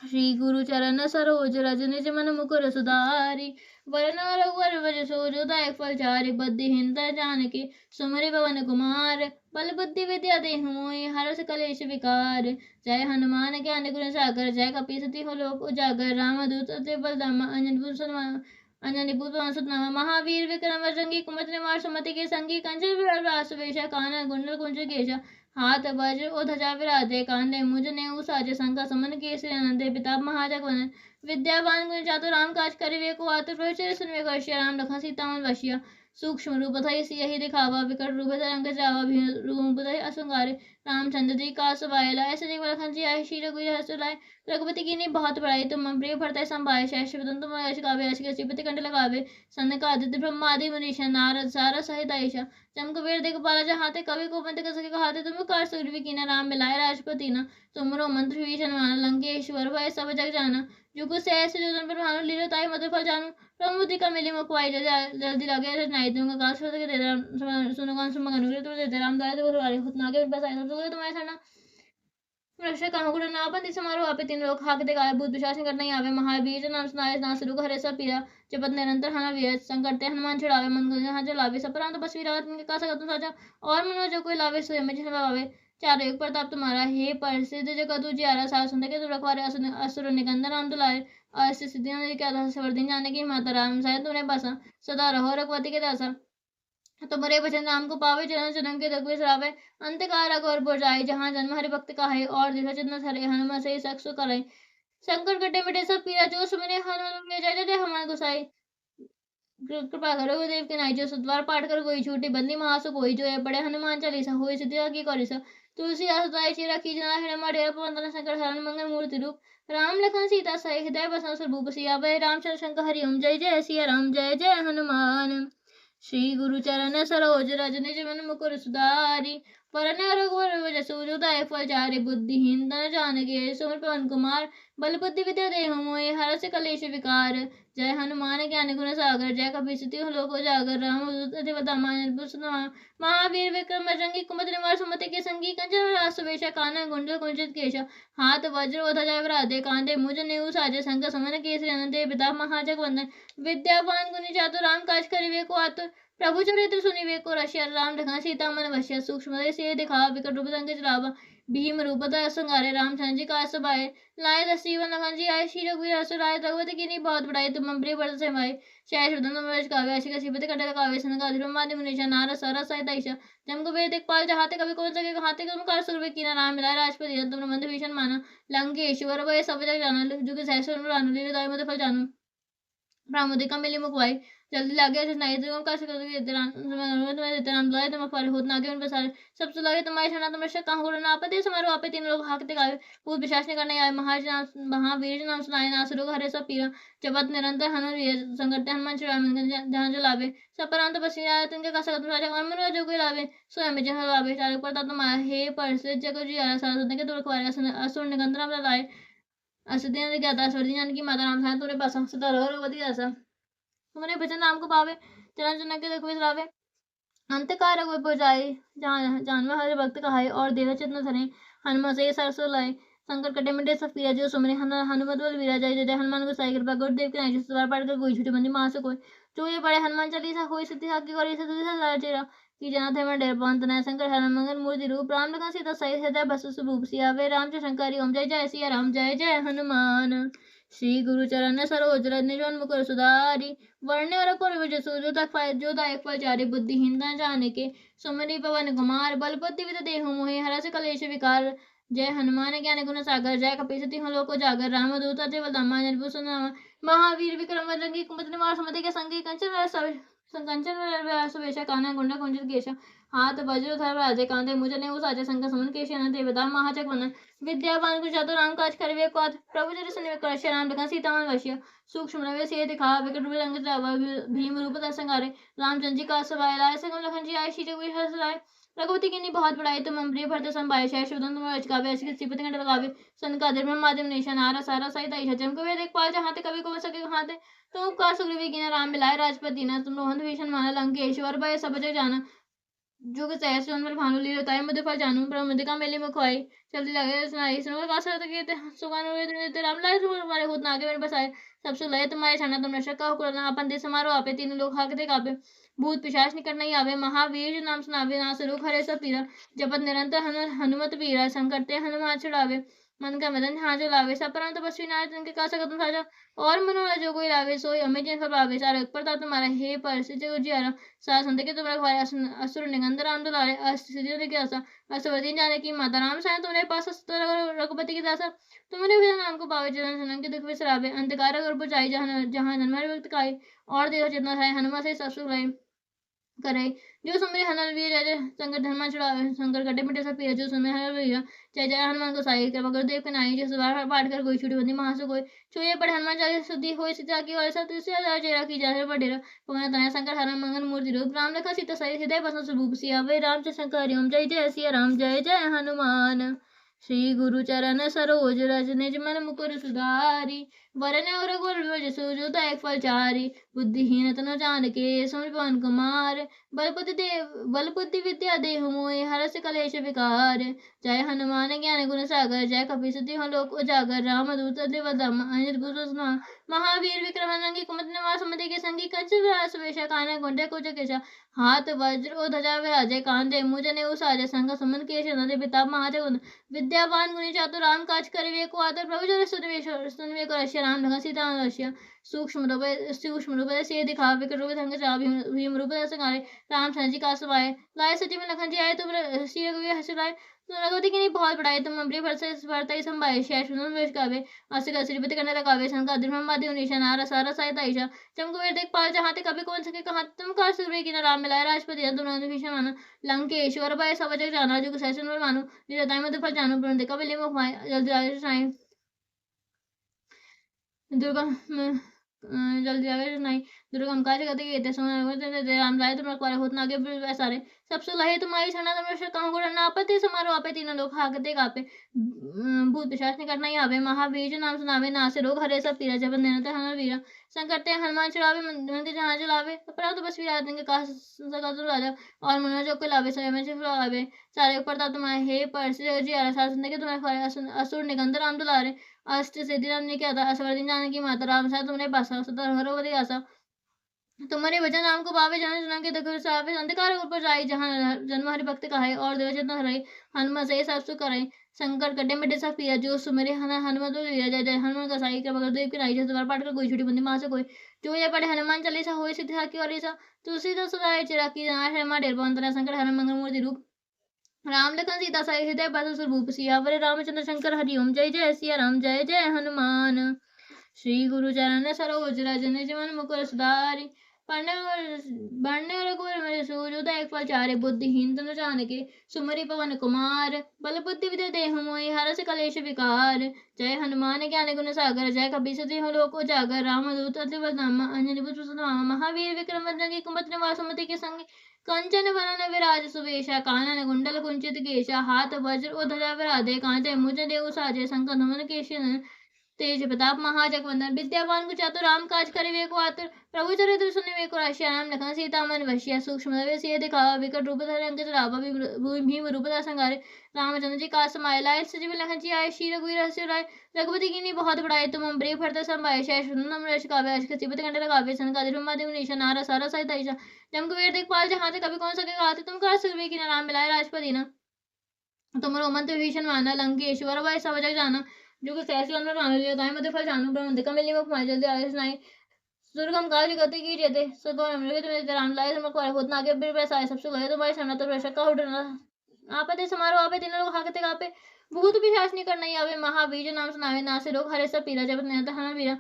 श्री गुरु चरण सरोज रज, निज मन मुकुर सुधारी, वरण रघुवर विमल सूरुदायक फलचारि, बुद्धिहीन तन जान के, सुमिरि पवन कुमार, बल बुद्धि विद्या देहु मोहि, हरष कलेश विकार, जय हनुमान ज्ञान गुण सागर, जय कपीस तिहुँ लोक उजागर, रामदूत अतुलित बल धामा, अंजनी पुत्र सुतनामा, महावीर विक्रम बजरंगी, कुमति निवार सुमति के संगी, कंचन विराज सुवेशा, कानन कुंडल कुंचित केशा, हाथ वज्र ओ ध्वजा विराजे, कांधे मुझ नेउ साजे, शंखा सुमन केसरी नंदे, पिता महाजग वंदन, विद्यावान गुण चातुर राम काज करिवे को आतुर, प्रभु चरित्र सुनिवे को रसिया, राम लखन सीता मन बसिया, सूक्ष्म रूप धरि सियहि दिखावा, विकट रूप धरि लंक जावा, भीम रूप धरि असुंगारे, रामचंद्र जी का सवायला, ऐसे जग लखन जी आए, श्री रघुवीर हर्ष लाए, रघुपति की ने बहुत बड़ाई, तुम प्रिय भरतहि संभाय, शेष वदन तुम यश गावे, यश के श्रीपति कंठ लगावे, सनकादित ब्रह्मादि मुनीषा, नारद सारद सहित ईशा, चमक वीर दिखपाला, जहाते कवि को बंद कर सके कहाते, तुम कर सुग्रीव कीन्हा, राम मिलाए राजपति ना, तुमरो मंत्र भीषण माना, लंकेश्वर भय सब जग जाना, जुगु सहस्र योजन पर भानु, लील्योताहि मधुर फल जानू, प्रमुदिका मिली मुख पाई, जल्दी लागे रचनाई, तुम का काज कर सके, सुनोगान सुमगन तुम देते राम दाय तो वाले खुद नागे बसाए, सब लोग तुम्हारे सरना, रक्षक कहाँ गुरु ना बंदी समारोह आपे, तीन लोग हाकते गावे, भूत पिशाच निकट नहीं आवे, महावीर नाम सुनाए, नासे रोग हरे सब पीरा, जपत निरंतर हनुमान वीर, संकट ते हनुमान छुड़ावे, मन को जहाँ चलावे, सब प्रांत बस वीरा, तिनके का सकल तुम साजा, और मनो जो कोई लावे सोई में जिन पावे, चारों एक प्रताप तुम्हारा हे प्रसिद्ध, जगत उजियारा, सार सुनते के तुम रखवारे, असुर निकंदन राम दुलारे, अष्ट सिद्धियां दे के आता, सवर दिन जाने की माता, राम साय तुम्हारे पासा, सदा रहो रघुपति के दासा, तुम्हारे भजन राम को पावे, जन्म जन्म के दुख बिसरावे, अंतकार अघोर पुर जाए, जहाँ जन्म हरि भक्त का है, और दिशा चिन्ह हरे, हनुमत से सक्सु करे, शंकर कटे मिटे सब पीरा, जो सुमिरे हनुमान जय जय जय हनुमान गोसाई, कृपा करो देव के नाई, जो सद्वार पाठ कर कोई छूटी बंदी महासु कोई, जो ये पढ़े हनुमान चालीसा होय सिद्धि की करिसा, तुलसी आसुदाय चिरा की जना, हृदय मढ़ेरा पवन तनय, शंकर हरण मंगल मूर्ति रूप, राम लखन सीता सहित हृदय बसंत स्वरूप सियावे रामचंद्र शंकर हरि ओम जय जय सिया राम जय जय हनुमान। श्री गुरु चरण सरोज रज निज मन मुकुर सुधारी वरन रघुवर जसु दायक फल चारि बुद्धिहीन तन जान सुमिर पवन कुमार बल बुद्धि विद्या देहु मोहि हरस कलेश विकार। जय हनुमान ज्ञान गुण सागर जय कपीस तिहु लोक उजागर राम महावीर विक्रम बजरंगी कुमति निवार सुमति के संगी कंचन रास वेश कानन कुंडल कुंचित केश हाथ वज्र और ध्वजा विराजे कांधे मुझ नेऊ साजे संग समन केसरी नंदे पिता महाजग वंदन विद्यावान गुणी चातुर राम काज करिवे को आतुर प्रभु चरित्र सुनिवे को रसिया राम लखन सीता मन वश्य सूक्ष्म से दिखा विकट रूप संग चलावा भीम रूप धर संगारे रामचंद्र जी का सबाए लाए दसीवन लखन जी आए श्री रघुवीर हर्ष राय रघुपति की नहीं बहुत बड़ाई तुम अम्बरी बड़ से भाई शाय शुद्धन तुम काव्य ऐसी का सीपति कटे काव्य सन का अधिरो माध्यम मुनीषा नार सारा सहित ऐसा जम को वेद पाल जहाते कभी कौन सके हाथे तुम कर सुरवे की नाम मिला राजपति तुम मंद भीषण माना लंकेश्वर वह सब जग जाना जुग सहस्र रानु लील दाय मत फल जानू प्रामुदिका मिली मुखवाई जल्दी लागे नहीं तो का राम लाए तुम फल होत नागे उन बसारे सब सुलागे तुम्हारे शरणा तुम रक्षक कहाँ होना आपत्ति समारोह आपे तीन लोग हाकते गावे पूत विश्वास नहीं करने आए महावीर नाम सुनाए ना सुरोग हरे सब पीरा जपत निरंतर हनुमान संकट हनुमान चुरा जहाँ जो लावे सब पर अंत बसी आए तुमके का सकत राजा मन जो कोई लावे स्वयं जहाँ लावे चारक पर तुम हे पर से जगत जी आया सारा सुनने के दूर खवारे असुर निकंदन हम लाए असुदिन ज्ञाता स्वर्दी जान की माता राम था तुमने पासा सदा रघुपति ऐसा तुमने भजन नाम को पावे चरण चरण के देखो बिसरावे अंत कार रघुवर जाए जान में हरे भक्त कहाए और देव चित्त धरे हनुमान से सरसो लाए शंकर कटे मिटे सब पीरा जो सुमरे हनुमत बल वीरा जय जय हनुमान को साई कृपा गुरुदेव के नाई सवार पढ़ कर कोई झूठी बंदी मां से कोई जो ये पढ़े हनुमान चालीसा कोई सिद्धि हाकी गौरी से तुझे चेरा की जना थे मैं डेर पवन तनय शंकर हरण मंगल मूर्ति रूप राम लखन सीता सहित हृदय बस स्वरूप सियावे रामचंद्र शंकर ओम जय जय सिया राम जय जय हनुमान। श्री गुरु चरण सरोज रज निज मन मुकुर सुधारी वर्ण और पुर विजय जो दायक फल चारि बुद्धिहीन तन जाने के सुमरि पवन कुमार बल बुद्धि विद्या देहु मोहि हरस कलेश विकार। जय हनुमान ज्ञान गुण सागर जय कपीस तिहु लोक उजागर रामदूत अतिबल धामा महावीर विक्रम बजरंगी कुमति निवार सुमति के संगी कंचन सुवेश कानन कुंडल कुंचित केश हाथ वज्र धर राजे कांधे मुझ ने साजे संग समन केश देवता महाजग वंदन विद्यावान को चातुर राम काज करिवे को प्रभु चरित्र सुनिवे को रसिया राम लखन सीता मन वश्य सूक्ष्म रवे से दिखा विकट रूप रंग भीम रूप धर संगारे रामचंद्र जी का सवाय लाए संग लखन जी आए श्री रघुवीर हर्ष लाए रघुपति की नहीं बहुत बड़ाई तुम अम्बरी भरत संभाय शाय शुद्धन तुम रचकावे ऐसी सीपति कंठ लगावे सन का धर्म माध्यम निशान आरा सारा सहित ऐसा जम को वेद पाल जहाँ कभी को सके हाथे तुम का सुग्रीवी की राम मिलाए राजपति ना तुम रोहन भीषण माना लंकेश्वर भय सब जग जाना जुग सहस्र जन्म भानु लीलो ताई मध्य फल जानू प्रमुदिका मेली मुखवाई चलती लगे सुनाई सुनो का सरत के सुगान राम लाए तुम्हारे होत नागे मेरे बसाए सब सुन लगे तुम्हारे छाना तुम रक्षक का हुक्म अपन दे समारोह आपे तीन लोग हाकते कापे भूत पिशाच निकट नहीं आवे महावीर नाम सुनावे ना स्वरूप हरे सब पीरा जपत निरंतर हनुमत पीरा संकट हनुमान छुड़ावे मन का मदन हाँ जो लावे सब परम तपस्वी नायक जिनके का सकत साजा और मनोरथ जो कोई लावे सोई अमित जिन सब लावे सारे ऊपर था तुम्हारा हे पर से जो जियारा सारा संत के तुम्हारे खवारे असुर निगंध राम दुलारे अस्थिति के आसा असवती जाने की माता राम साय तुम्हारे पास रघुपति की दासा तुम्हारे भी नाम को पावे चरण सनम के दुख विसरावे अंधकार गर्भ जाई जहाँ जहाँ जन्म व्यक्त काई और देव चेतना है हनुमान से ससुर रहे करे जो सुमरे हनुमान वीर जय शंकर धर्मा चढ़ावे शंकर कटे मिटे सब पीर जो सुमरे हनुमान वीर जय जय हनुमान को साई कृपा गुरुदेव के नाई जो सवार पाठ कर कोई छुटी बंदी महासु कोई छुए पढ़ हनुमान चालीसा शुद्धि होई सीता की और सब तुझसे चेहरा की जाहे बडेरा पवन तनय शंकर हरण मंगल मूर्ति रूप राम लखन सीता सहित हृदय बसंत स्वरूप सियावे रामचंद्र शंकर ओम जय जय सिया राम जय जय हनुमान। श्री गुरु चरण सरोज रज निज मन मुकुर सुधारी वरन और गुर जो दायक फल चारि बुद्धिहीन तनु जान के सुमिर पवन कुमार बल बुद्धि विद्या देहु मोहि हरस कलेश विकार। जय हनुमान ज्ञान गुण सागर जय कपीस तिहु लोक उजागर राम दूत महावीर विक्रम रंगी कुमति निवार सुमति के संगी कंचन सुवेश कानन कुंडल कुंचित केश हाथ वज्र और ध्वजा विराजे कांधे मुझ ने साजे संग सुमन केश नदी पिता महाजग विद्यावान गुणी चातुर राम काज करिवे को आदर प्रभु जो सुनवे को रशिया राम लखन सीता रशिया सूक्ष्म रूप से दिखा विकट रूप धंग भीम रूप संगारे रामचंद्र जी का सवाए लाए सची में लखन जी आए तुम श्री रघुवीर हर्ष लाए रघुपति की नहीं बहुत बड़ाई तुम अम्बरी भरता ही संभाए शय सुनन वेश गावे असिक श्रीपति करने लगावे शंका धर्मादि निशान आरा सारा सहित ऐसा चमको वीर देख पाल जहाँ कभी कौन सके कहा तुम का सुग्रीव की राम मिलाए राजपति तुम भीषण मानो लंकेश्वर भय सब जग जाना जो सहस्र मानो निरताई मध्य फल जानो देखा बिली मुख जल्दी दुर्गम जल्दी आगे नहीं। दुर्गम काज गति कीते राम लाए तुम रखवारे होत नागे सारे सबसे लहे तुम्हारी छना तुम कहूँ गुण ना आपत्ति समारो आपे तीनों लोग हाकते कापे भूत पिशाच निकट नहीं आवे महावीर नाम सुनावे नासे रोग हरे सब पीरा जब निरंतर हनुमान वीरा संकट हनुमान चढ़ावे मंदिर जहाँ चलावे परंतु बस वीरा दिन के कहा सका तुम राजा और मनोज को लावे समय में लावे सारे प्रताप तुम्हारे हे परसे जी आरा सुनने के तुम्हारे असुर निकंदर राम दुलारे अष्ट सिद्धि राम ने क्या था असवर्धन जानकी माता राम सा तुमने पासा सदा हरोवती आशा तुम्हारे भजन राम को पावे जन जन्म के दुख सावे अंधकार ऊपर जाई जहाँ जन्म हरि भक्त कहाय और देव चेतन हराई हनुमान सही सब सुख कराई संकट कटे मिटे सब पिया जो सुमेरे हनुमान तो वीरा जय जय हनुमान का साई कृपा कर देव की नाई जय तुम्हारा पाठ कर कोई छुटी बंदी मां से कोई जो ये पढ़े हनुमान चालीसा होए सिद्धि साखी और ऐसा तुलसीदास सदाए चिराकी जहाँ हनुमान डेर पवन संकट हरण मंगल मूर्ति रूप राम लखन सीता साई हृदय बस स्वरूप सियावर रामचंद्र शंकर हरिओम जय जय सिया राम जय जय हनुमान श्री गुरु चरण सरोज रजन जीवन मुकुर सुधारी बढ़ने और रघुवर मेरे सूर्योदय एक फल चारे बुद्धिहीन तनु जान के सुमरि पवन कुमार बल बुद्धि विद्या देहु मोहि हरस कलेश विकार जय हनुमान ज्ञान गुण सागर जय कपीस देहु लोक उजागर राम दूत अति बलधामा अंजनी पुत्र सुदामा महावीर विक्रम बजरंगी कुमति निवास सुमति के संग कंचन वरन विराज सुवेशा कानन कुंडल कुंचित केशा हाथ वज्र ओ ध्वजा विराधे कांते मुझ देव साजे संकट नमन केशन तेज प्रताप महाजगवंदन विद्यावान को चातुर राम काज करे वे को आतुर प्रभु चरित्र सुने वे को राशिया राम लखन सीता मन वशिया सूक्ष्म से दिखावा विकट रूप धर अंकित रावा भीम रूप धर संगारे रामचंद्र जी का समाये लाय सजीव लखन जी आये श्री रघुवीर हर्षि राय रघुपति की बहुत बड़ाई तुम अम्बरे फरत संभाय शय सुनम रश काव्य अश कसिपत कंठ लगावे सन का दिल माध्यम निशा नारा सारा सहित ऐसा जम कुबेर दिखपाल जहाँ से कभी कौन सके गाते तुम कर सुरवे की नाम मिलाए राजपति ना तुमरो मंत्र भीषण माना लंकेश्वर भाई सब जग जाना जो कि सहसी अंदर मान लिया गाय मध्य फल जानू ब्रह्म का मिली मुख मार जल्दी आगे सुनाई दुर्गम काज गति की जेते सगो अमृत तुम्हें राम लाए तुम को होत ना आगे बिर पैसा आए सबसे लगे तुम्हारे सामने तो प्रशक का उड़ना आपते समारोह आपे तीनों लोग हाकते कापे भूत पिशाच निकट नहीं आवे महावीर नाम सुनावे नासे रोग हरे सब पीरा जब निरंतर हनुमान वीरा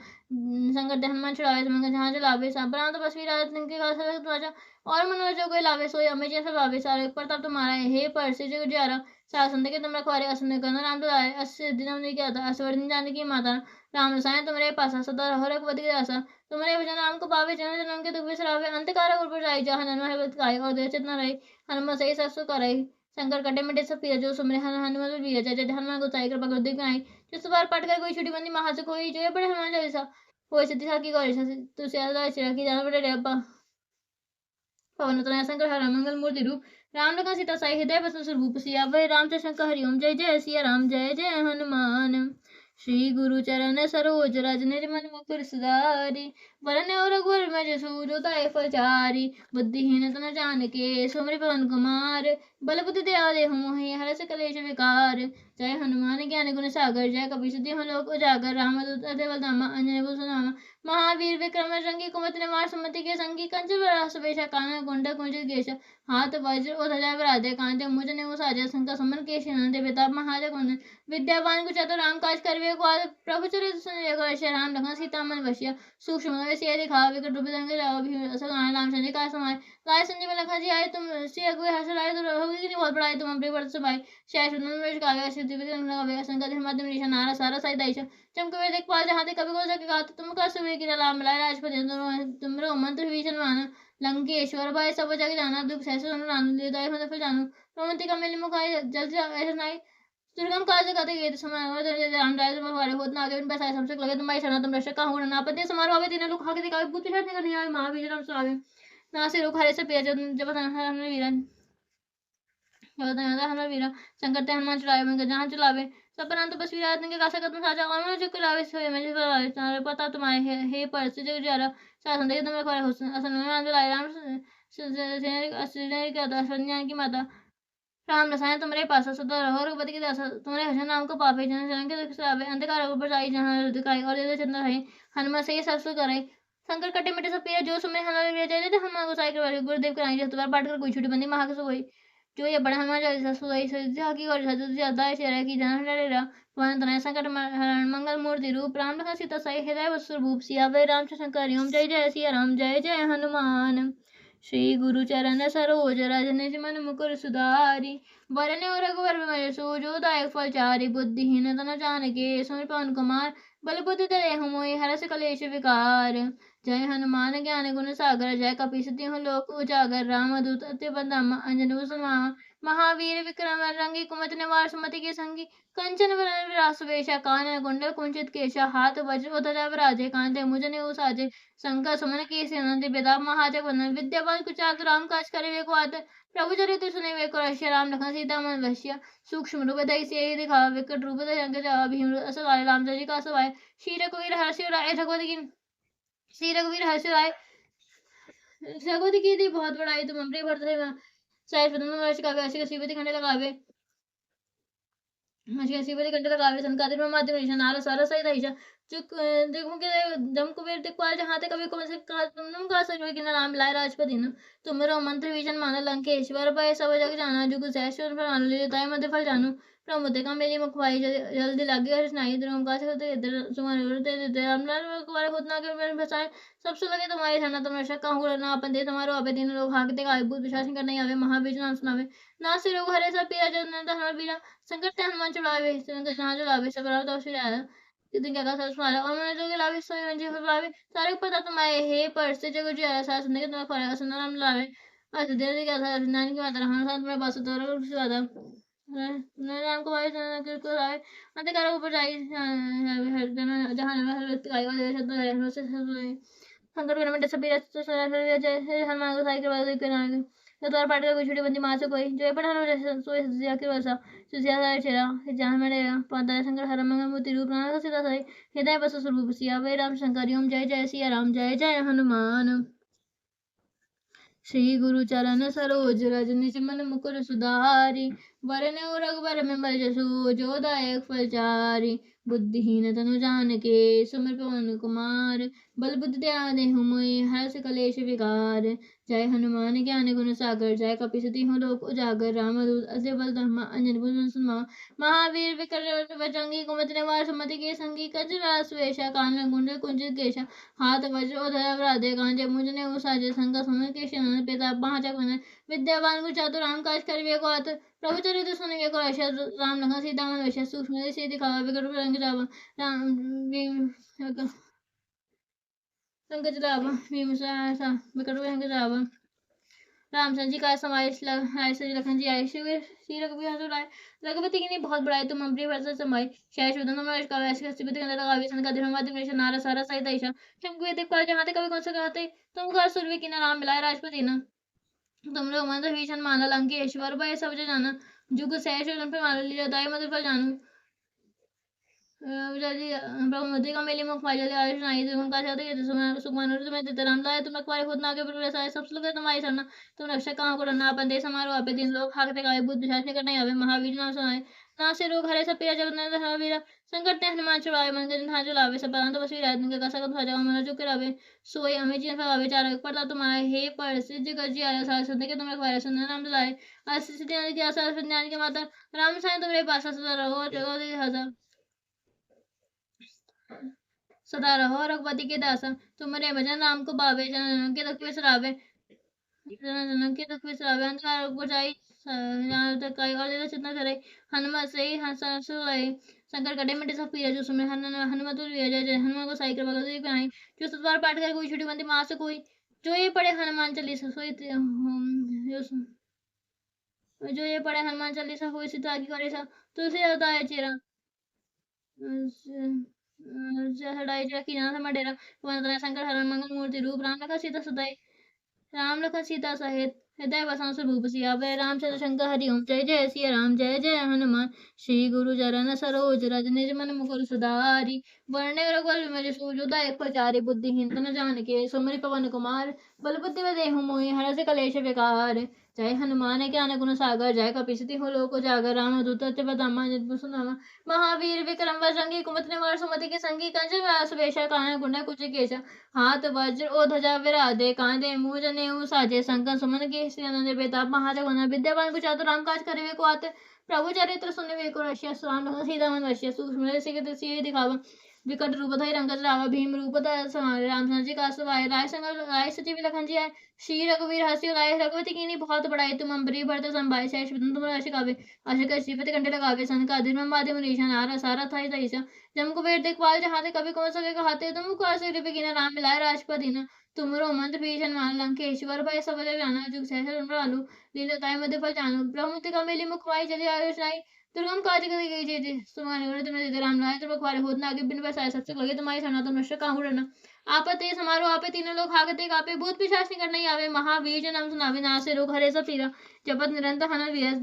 संकट हनुमान छुड़ावे तुम जहाँ चलावे सांपराम तो बस वीरा के ध्वजा और मनोज कोई लावे सोई अमे जैसा लावे सारे प्रताप तुम्हारा हे पर से जो ज्यादा शासन के तुम रखवारे असुन करना राम तो आए अस्सी दिन ने क्या था असवर्धन जाने की माता राम रसायन तुम्हारे पास सदा रहो रघुपति की आशा तुम्हारे भजन राम को पावे जन जन्म के दुख बिसरावे अंतकार ऊपर जाए जहाँ हनुमान गाय और देव चेतना रहे हनुमान सही ससु कराई शंकर कटे मिटे सब पीरा जो सुमरे हनुमान वीर जय जय हनुमान गोसाई कृपा कर देव आई जिस बार पट कर कोई छुट्टी बंदी महा से कोई जो बड़े हनुमान चालीसा कोई सिद्धि साखी गौरी तुलसी चिरा की जान बड़े रेपा पवन तनय शंकर हर मंगल मूर्ति रूप राम लखन सीता साई हृदय बस स्वरूप सियावर रामचंद्र शंकर हरिओम जय जय सिया राम जय जय हनुमान श्री गुरु चरण सरोज रज निज मन मुकुर सुधारी वरन और रघुवर मज सूर्योदय फल चारि बुद्धिहीन तन जान के सुमरि पवन कुमार बल बुद्धि दया देहु मोहि हरस कलेश विकार जय हनुमान ज्ञान गुण सागर जय कपीस देहु लोक उजागर रामदूत अति बलधामा अंजनी पुत्र महावीर विक्रम रंगी कुमति निवार सुमति के संगी कंचन सुवेशा कानन कुंड कुंज केश हाथ वज्र और ध्वजा विराधे कांते मुझ ने साजा शंकर समन केश नंदे प्रताप महाजगवंदन विद्यावान को चतुर राम काज करवे को प्रभु चरित्र सुने राम लखन सीता मन वशिया सूक्ष्म से दिखा विकट रूप रामचंद्र का समाय लाए संजय में लखन जी आए तुम श्री रघुवीर हर्ष लाए तो रघुवीर की बहुत बड़ाई तुम अम्बरे वर्ष सभाई शय सुंदर काव्य सिद्धि संकट माध्यम निशा नारा सारा सहित ऐसा चमकवे दिखपाल जहाँ ते कभी को सके गाते तुम कर सुबह की नाम मिलाए राजपति तुमरो मंत्र भीषण माना लंकेश्वर भाई सब जग जाना दुख सहस फल जानू रोमंती का मिली मुखाई जल्दी ऐसा नहीं दुर्गम काज करते गए समय राम राय तुम्हारे होत ना आगे पैसा सबसे लगे तुम्हारी शरण तुम रक्षक का होना ना पति समारोह आवे तीनों लोग खाके दिखावे भूत पिशाच निकल नहीं आवे महावीर राम सुनावे ना से रोग हरे से पिया जब हनुमान वीरा हनुमान वीरा संकट हनुमान चलावे मैं जहाँ चलावे सब पर तो बस वीरा के कासा कदम साजा और मैं जो लावे सोए मैं जो पता तुम्हारे हे पर से जो जरा शासन देखे तुम रखवारे हो असल में मान लाए राम से क्या था संज्ञान की माता राम रसायन तुम्हारे पास सदा रहो रघुपति की दास तुम्हारे हर्षण नाम को पापे जन जन के दुख सरावे अंधकार ऊपर जाई जहाँ दिखाई और देव चंद्र है हनुमान से सब सुख करे शंकर कटे मिटे सब पीरा जो समय हनुमान वीर जय जय हनुमान गोसाई के गुरुदेव के रानी जब पाठ कर कोई छुट्टी बंदी महा के सोई जो ये बड़ा हनुमान चालीसा सोई सिद्धि की और ज्यादा शेरा की जन डरेरा पवन तनय संकट हरण मंगल मूर्ति रूप राम लखन सीता साई हृदय वस्त्र भूप सिया वे रामचंद्र शंकर ओम जय जय सिया राम जय जय हनुमान श्री गुरु चरण सरोज रज निज मन मुकुर सुधारी वरन और रघुवर मय सूजोदायक फल चारि बुद्धिहीन तन जान के सुमि पवन कुमार बल बुद्धि देहु मोहि हरस कलेश विकार। जय हनुमान ज्ञान गुण सागर, जय कपीस तिहुँ लोक उजागर। रामदूत अति बल धामा, अंजनी सुमामा। महावीर विक्रम रंगी, कुमति निवार सुमति के संगी। कंचन वरण विरास वेशा, कानन कुंडल कुंचित केशा। हाथ वज्र और ध्वजा विराजे, कांधे मुज नेउ साजे। शंकर सुमन केसरी बेताब महाजगवंदन। विद्यावान कुचात राम काज करिबे को आतुर। प्रभु चरित्र सुनिबे को रसिया, राम लखन सीता मन बसिया। सूक्ष्म रूप धरि सियहि दिखावा, विकट रूप धरि लंक जरावा। भीम अस काले रामचंद्र जी का सहाय। श्री रघुवीर हर्षि राय रघुपति की श्री रघुवीर हर्षि राय रघुपति की थी बहुत बड़ाई, तुम अमरी भरत साहिब सदन वर्ष का व्यासी सीपति खंडे लगावे। सीपति खंडे लगावे, संकादित माध्यम ईशा। नारा सारा सहित ईशा। चुक देखो के जम कुबेर दिखपाल, जहाँ ते कभी कुमसे का तुम का सजो कि नाम लाए राजपति न। तुमरो मंत्र विजन माना लंकेश्वर, भय सब जग जाना। जुग सहस्र पर मान लीजिए, ताई मध्य फल जानू। प्रमुख का मेरी मुख भाई, जल्दी लागे हर्ष नाई। द्रोम का से इधर सुमन रामलाल कुमार खुद ना के बचाए। सबसे लगे तुम्हारी ठंडा, तुम रक्षा कहूँ ना अपन दे। तुम्हारो अबे दिन लोग हाकते गाय, भूत विशासन करने आवे। महाबीज नाम सुनावे, ना से रोग हरे सब पीरा। जन हर बीरा, संकट ते हनुमान चुड़ावे। संकट जहाँ चुड़ावे, सब राव तो श्री आया। कितने क्या कहा सुनाया, और मैंने जो के लावे सोई जी फरमावे। सारे पता तुम्हारे हे पर से जगह जी आया। सास सुनने के तुम्हें फराया, सुना नाम लावे। आज देर क्या था, नानी की बात रहा साथ में बस तो रहा कुछ वादा। मैं राम को भाई को लावे। अंत करो ऊपर जाई, हर जन जहाँ हर व्यक्ति आएगा जय शब्द है से संकट के में सब जय हनुमान को साई के बाद के नाम तो द्वार पाट का छोटी बंदी मार से कोई जो पढ़ा सोई सिया के वसा सुसिया सारे चेहरा जहाँ मेरे पादा शंकर हर मंगल मूर्ति रूप नाना सीता साई हृदय बस स्वरूप सिया वे राम शंकर ओम जय जय सिया राम जय जय हनुमान। श्री गुरु चरण सरोज रज निज मन मुकुर सुधारी। वरन रघुबर में बल जसु, जो दायक फल चारि। बुद्धिहीन तनु जानिके, सुमिर पवन कुमार। बल बुद्धि दया देहु मोहि, हरष कलेश विकार। जय हनुमान ज्ञान गुण सागर, जय कपीस तिहुँ लोक उजागर। रामदूत अति बल धामा, अंजनी पुत्र सुनवा। महावीर विक्रम बजरंगी, कुमति निवार सुमति के संगी। कंचन वरण वेशा, कानन कुंडल कुंचित केशा। हाथ वज्र और ध्वजा विराजे, कांधे मुज नेउ साजे। शंकर सुमन केसरी बेताब महाजगवंदन। विद्यावान गुणी चातुर, राम काज करिबे को आतुर। प्रभु चरित्र सुनिबे को रसिया, राम लखन सीता मन बसिया। सूक्ष्म से दिखावा, विकट रूप रंग जावा। राम भीम रंग जलावा, भीम सा विकट रूप रंग जावा। रामचंद्र जी का समावेश श्री लखन जी आए। श्री रघुवीर हर्षि राय रघुपति की बहुत बड़ाई, तुम अमरी भरत समाई। शेष वदन का वैसे सीपति खंडे लगावे। संका धर्म माध्यम ईशा। नारा सारा सहित ईशा। शंकुए देख पाल, जहाँ ते कभी कौन सा कहते। तुम कर सुरभि की नाम मिलाए राजपति न। तुम लोग मंत्र भीषण माना लंकेश्वर, भय सब जग जाना। जुग सहस्र पर मान लीजिए, ताई मध्य फल जानू। जल्दी प्रभु मोदी का मेली मुख भाई, जल्दी आयुष नाई। उनका चाहते सुखमान तुम्हें देते राम लाए। तुम रखवारे खुद ना के प्रभु सारे सब लोग तुम्हारी शरण। तुम रक्षा कहाँ को रना अपन दे समारो आपे। दिन लोग हाकते गाए, बुद्ध विशासन करने आवे। महावीर नाम सुनाए, ना से रोग हरे सब पीरा। जगन्नाथ हरवीरा, संकट ते हनुमान छुड़ावे। मन के हाँ चलावे, सब तो बस रात दिन का सकत भजा मन जो करावे। सोई हमें जीवन फलावे, चार पड़ता तुम्हारे हे पर से जगत जी आया। सार सुनते के तुम रखवारे सुनना नाम लाए। अस्थिति की आशा ज्ञान के माता। राम साईं तुम्हारे पास सदा रहो, जगो हजार सदा रहो रघुपति के दासा। तुम्हारे भजन राम को पावे, जन के दुख बिसरावे। जन के दुख बिसरावे, अंधकार बुझाई जहाँ तक आई। और चित न करे, हनुमत से ही शंकर कटे मिटे सब पीरा। जो सुमे हनुमत जय जय हनुमान को साई कृपा कर बनाई। जो सतबार पाठ कर कोई छोटी बंदी मार से कोई। जो ये पढ़े हनुमान चालीसा सोई जो ये पढ़े हनुमान चालीसा कोई सीता की करे सा। तुलसी होता है चेरा हटाई जरा की नाथ मडेरा। शंकर हरण मंगल मूर्ति रूप, राम लखन सीता सदाई। राम लखन सीता सहित हृदय बसा स्वरूप सिया। वै रामचंद्र शंकर हरि ओम जय जय सिया राम जय जय हनुमान। श्री गुरु चरण सरोज रज निज मन मुकुर सुधारी। वरने रघुवर विमल सूर्य दायक प्रचारि। बुद्धिहीन तनु जानिके, सुमिरि पवन कुमार। बल बुद्धि देहु मोहि, हरषि कलेश विकार। जय हनुमान ज्ञान गुण सागर, जय कपीस तिहुँ लोक उजागर। रामदूत अति बल धामा, अंजनी सुनामा। महावीर विक्रम बजरंगी, कुमति निवार सुमति के संगी। कंचन वरण वेशा, कानन कुंडल कुंचित केशा। हाथ वज्र और ध्वजा विराजे, कांधे मुज नेउ साजे। शंकर सुमन केसरी बेताब महाजगवंदन। विद्यावान गुणी चातुर, राम काज करिबे को आतुर। प्रभु चरित्र सुनिबे को रसिया, राम लखन सीता मन बसिया। सूक्ष्म से दिखावा, विकट रूप धरि रंगत रावा भीम रूप धरि समारे रामचंद्र जी का सवाय राय संग राय सचिव लखन जी आए श्री रघुवीर हंसी राय रघुपति कीनी बहुत बड़ाई तुम अम्बरी भरत संभाई सहस तुम राशि कावे अशोक श्रीपति कंठ लगावे सन का दिन बाधे मुनीषा नारा सारा था तैसा जम कुबेर देखभाल जहाँ थे कभी कौन सके कहाते तुम कुआर से कृपा कीना राम मिलाए राजपति न तुमरो मंत भीषण मान लंकेश्वर भय सब जाना जुग सहस्र आलू लीला ताय मध्य फल जानू ब्रह्मति का मेली मुखवाई चले आयुष नाई दुर्गम काज करी गई थी सुमान गुरु तुमने दे राम लाए तो बखवारे होत ना आगे बिन बसाए सबसे लगे तुम्हारी सना तुम नष्ट काहू डरना आपत ते समारोह आपे तीनों लोग हागते कापे भूत पिशाच निकट नहीं आवे महावीर जन नाम सुनावे नासे रोग हरे सब पीरा जपत निरंतर हनन वीर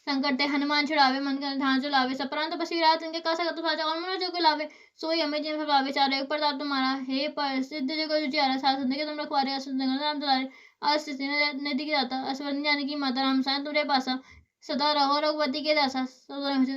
संकट ते हनुमान छुड़ावे मन का ध्यान चलावे सपरांत बसी रात इनके का सकत साचा और मनो जो को लावे सोई हमें जिन फलावे चारे एक प्रताप तुम्हारा हे पर सिद्ध जगत जुझारा साथ सुनने के तुम रखवारे असुर राम दुलारे अस्ति नदी के दाता असवर जाने की माता राम सायं तुम्हारे पासा सदा रहो रघुपति के दासा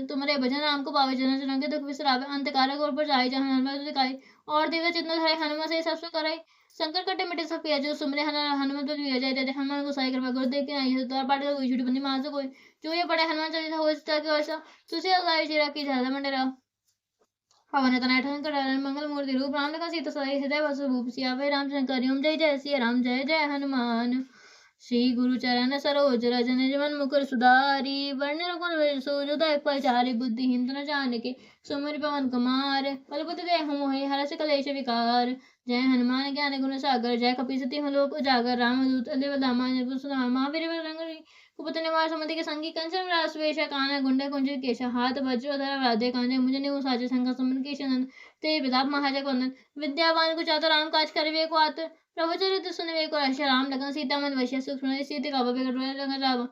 तुम्हारे भजन राम को पावे जन जन के दुख विसरावे अंतकारक और पर जाए जहाँ हनुमान दिखाई और देवता चिन्ह धरे हनुमान से सब कराई शंकर कटे मिटे सब पिया जो सुमरे हनुमान तो जय जय हनुमान को साई कृपा गुरुदेव की नहीं तो पाठ का कोई छुट्टी बंदी मार कोई जो ये पढ़े हनुमान चालीसा हो इसका के वर्षा तुझे अल्लाह चिरा की ज्यादा मंडरा पवन तनय ठन कर मंगल मूर्ति रूप राम लखन सीता सदा हृदय वसु भूप सियावे रामचंद्र ओम जय जय सिया राम जय जय हनुमान श्री गुरु चरण सरोज रज निज मन मुकुर सुधारी वर्ण रघुन सोजोदय पचारि बुद्धिहीन न जान के सुमरि पवन कुमार बलबुद्धि देहु मोहि हरस कलेश विकार जय हनुमान ज्ञान गुण सागर जय कपीसति लोक उजागर रामदूत अदेव दामा महावीर रंग कुपत निवार समिति के संगी कंचन रास वेश कान गुंडे कुंज केश हाथ वज्र धर राधे कांधे मुझे निउ साजे संग समन केशन ते विदाप महाजग वंदन विद्यावान को चातुर राम काज करिवे को आत प्रभु चरित्र सुनवे को रश राम लगन सीता मन वश्य सूक्ष्म सीते का विकट रंग राव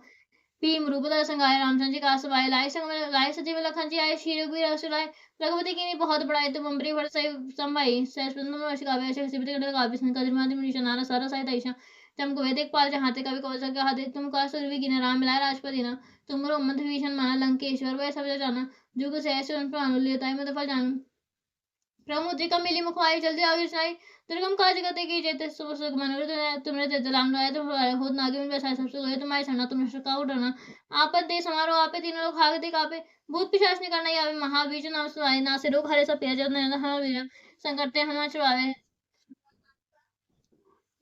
भीम रूप धर संगाय रामचंद्र जी का सवाय लाय संग लाय सजीव लखन जी आए श्री रघुवीर असुराय रघुपति की बहुत बड़ाई तुम अम्बरी भर से संभाई सहस तुम वर्ष काव्य अशोक श्रीपति कंठ लगावे सन का दिन मुनीषा नारा सारा साई तैसा जम को वेदिक पाल जहाँ ते कवि कौशल के हाथे तुम का सुरभि गिना राम मिलाए राजपति ना तुम रो मध्य भीषण माना लंकेश्वर वह सब जाना जुग सहस्र प्राणु लेता मत फल जानू प्रमुद्रिका मिली मुखवाई जल्दी आगे सुनाई दुर्गम काज करते की जेते सुख मनोरथ तुमने ते राम लाए तो होत नागे में बैठा सबसे गए तुम्हारी सना तुम नष्ट उठना आपत दे समारोह आपे तीनों लोग हागते कापे भूत पिशाच ने करना आवे महावीर नाम सुनाई ना से रोग हरे सब पिया जब हनुमान वीर संकट हनुमान छुड़ावे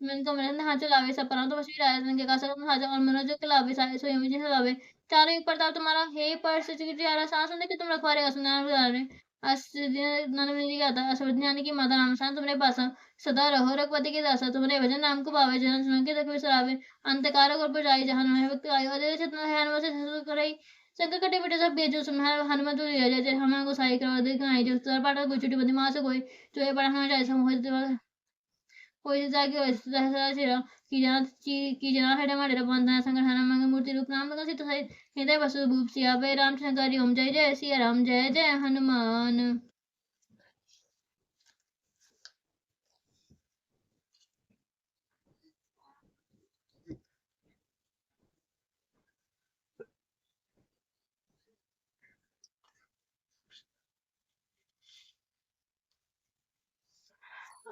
मन को मरन हाथ चलावे सब पर तो बस राय संग का सब हाजा और मनोज के लावे सारे सोए मुझे चलावे चारों एक प्रताप तुम्हारा हे पर से चिकित्सा सांस ने कि तुम रखवारे का सुना रे नंदी गाता असवज्ञानी की माता राम शान तुम्हारे पास सदा रहो रघुपति के दासा तुम्हारे भजन नाम को पावे जन सुन के तक विसरावे अंतकारक और पर जाई जहां है भक्त आयो अदे चित्त है हनुमान से कराई शंकर कटे बेटे सब बेजो सुनहार हनुमान तो जय जय हनुमान को साई करवा दे गाई जो सर पाटा को छुट्टी बंदी मां से कोई जो ये पढ़ा हमें जाए समूह कोई जाके की जना है हमारे बंधन संगठन मंगल मूर्ति रूप नाम लगा सीता सहित हृदय वसु भूप सिया वे रामचंद्र ओम जय जय सिया राम जय जय हनुमान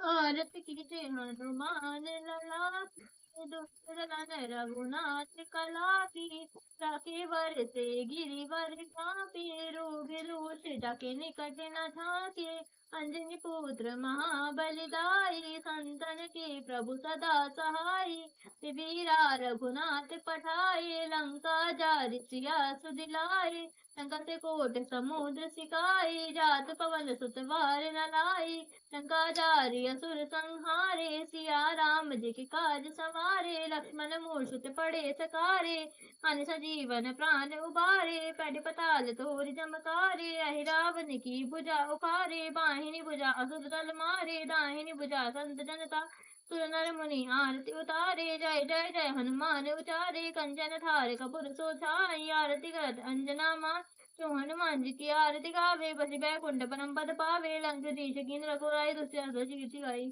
आरती कीजिए हनुमान लला रघुनाथ कला की राके वर से गिरिवर कापे रोग लोट जाके निकट न थाके अंजनी पुत्र महाबलिदाई संतन के प्रभु सदा सहाय वीरा रघुनाथ पठाए लंका जारि सिया सुदिलाए संकट कोट समुद्र सिकाई जात पवन सुत वार न लाई लंका जारि असुर संहारे सिया राम जी के काज सवारे लक्ष्मण मूर्छित पड़े सकारे अन सजीवन प्राण उबारे पैड पताल तोर जमकारे अहि रावण की भुजा उखारे बाहिनी भुजा असुर तल मारे दाहिनी भुजा संत जनता सुर नर मुनि आरती उतारे जय जय जय हनुमान उचारे कंचन थार कपूर सो छाई आरती करत अंजना मां जो हनुमान जी की आरती गावे बसी बैकुंठ परम पद पावे लंक कीन रघुराई दुष्ट कीर्ति गाई।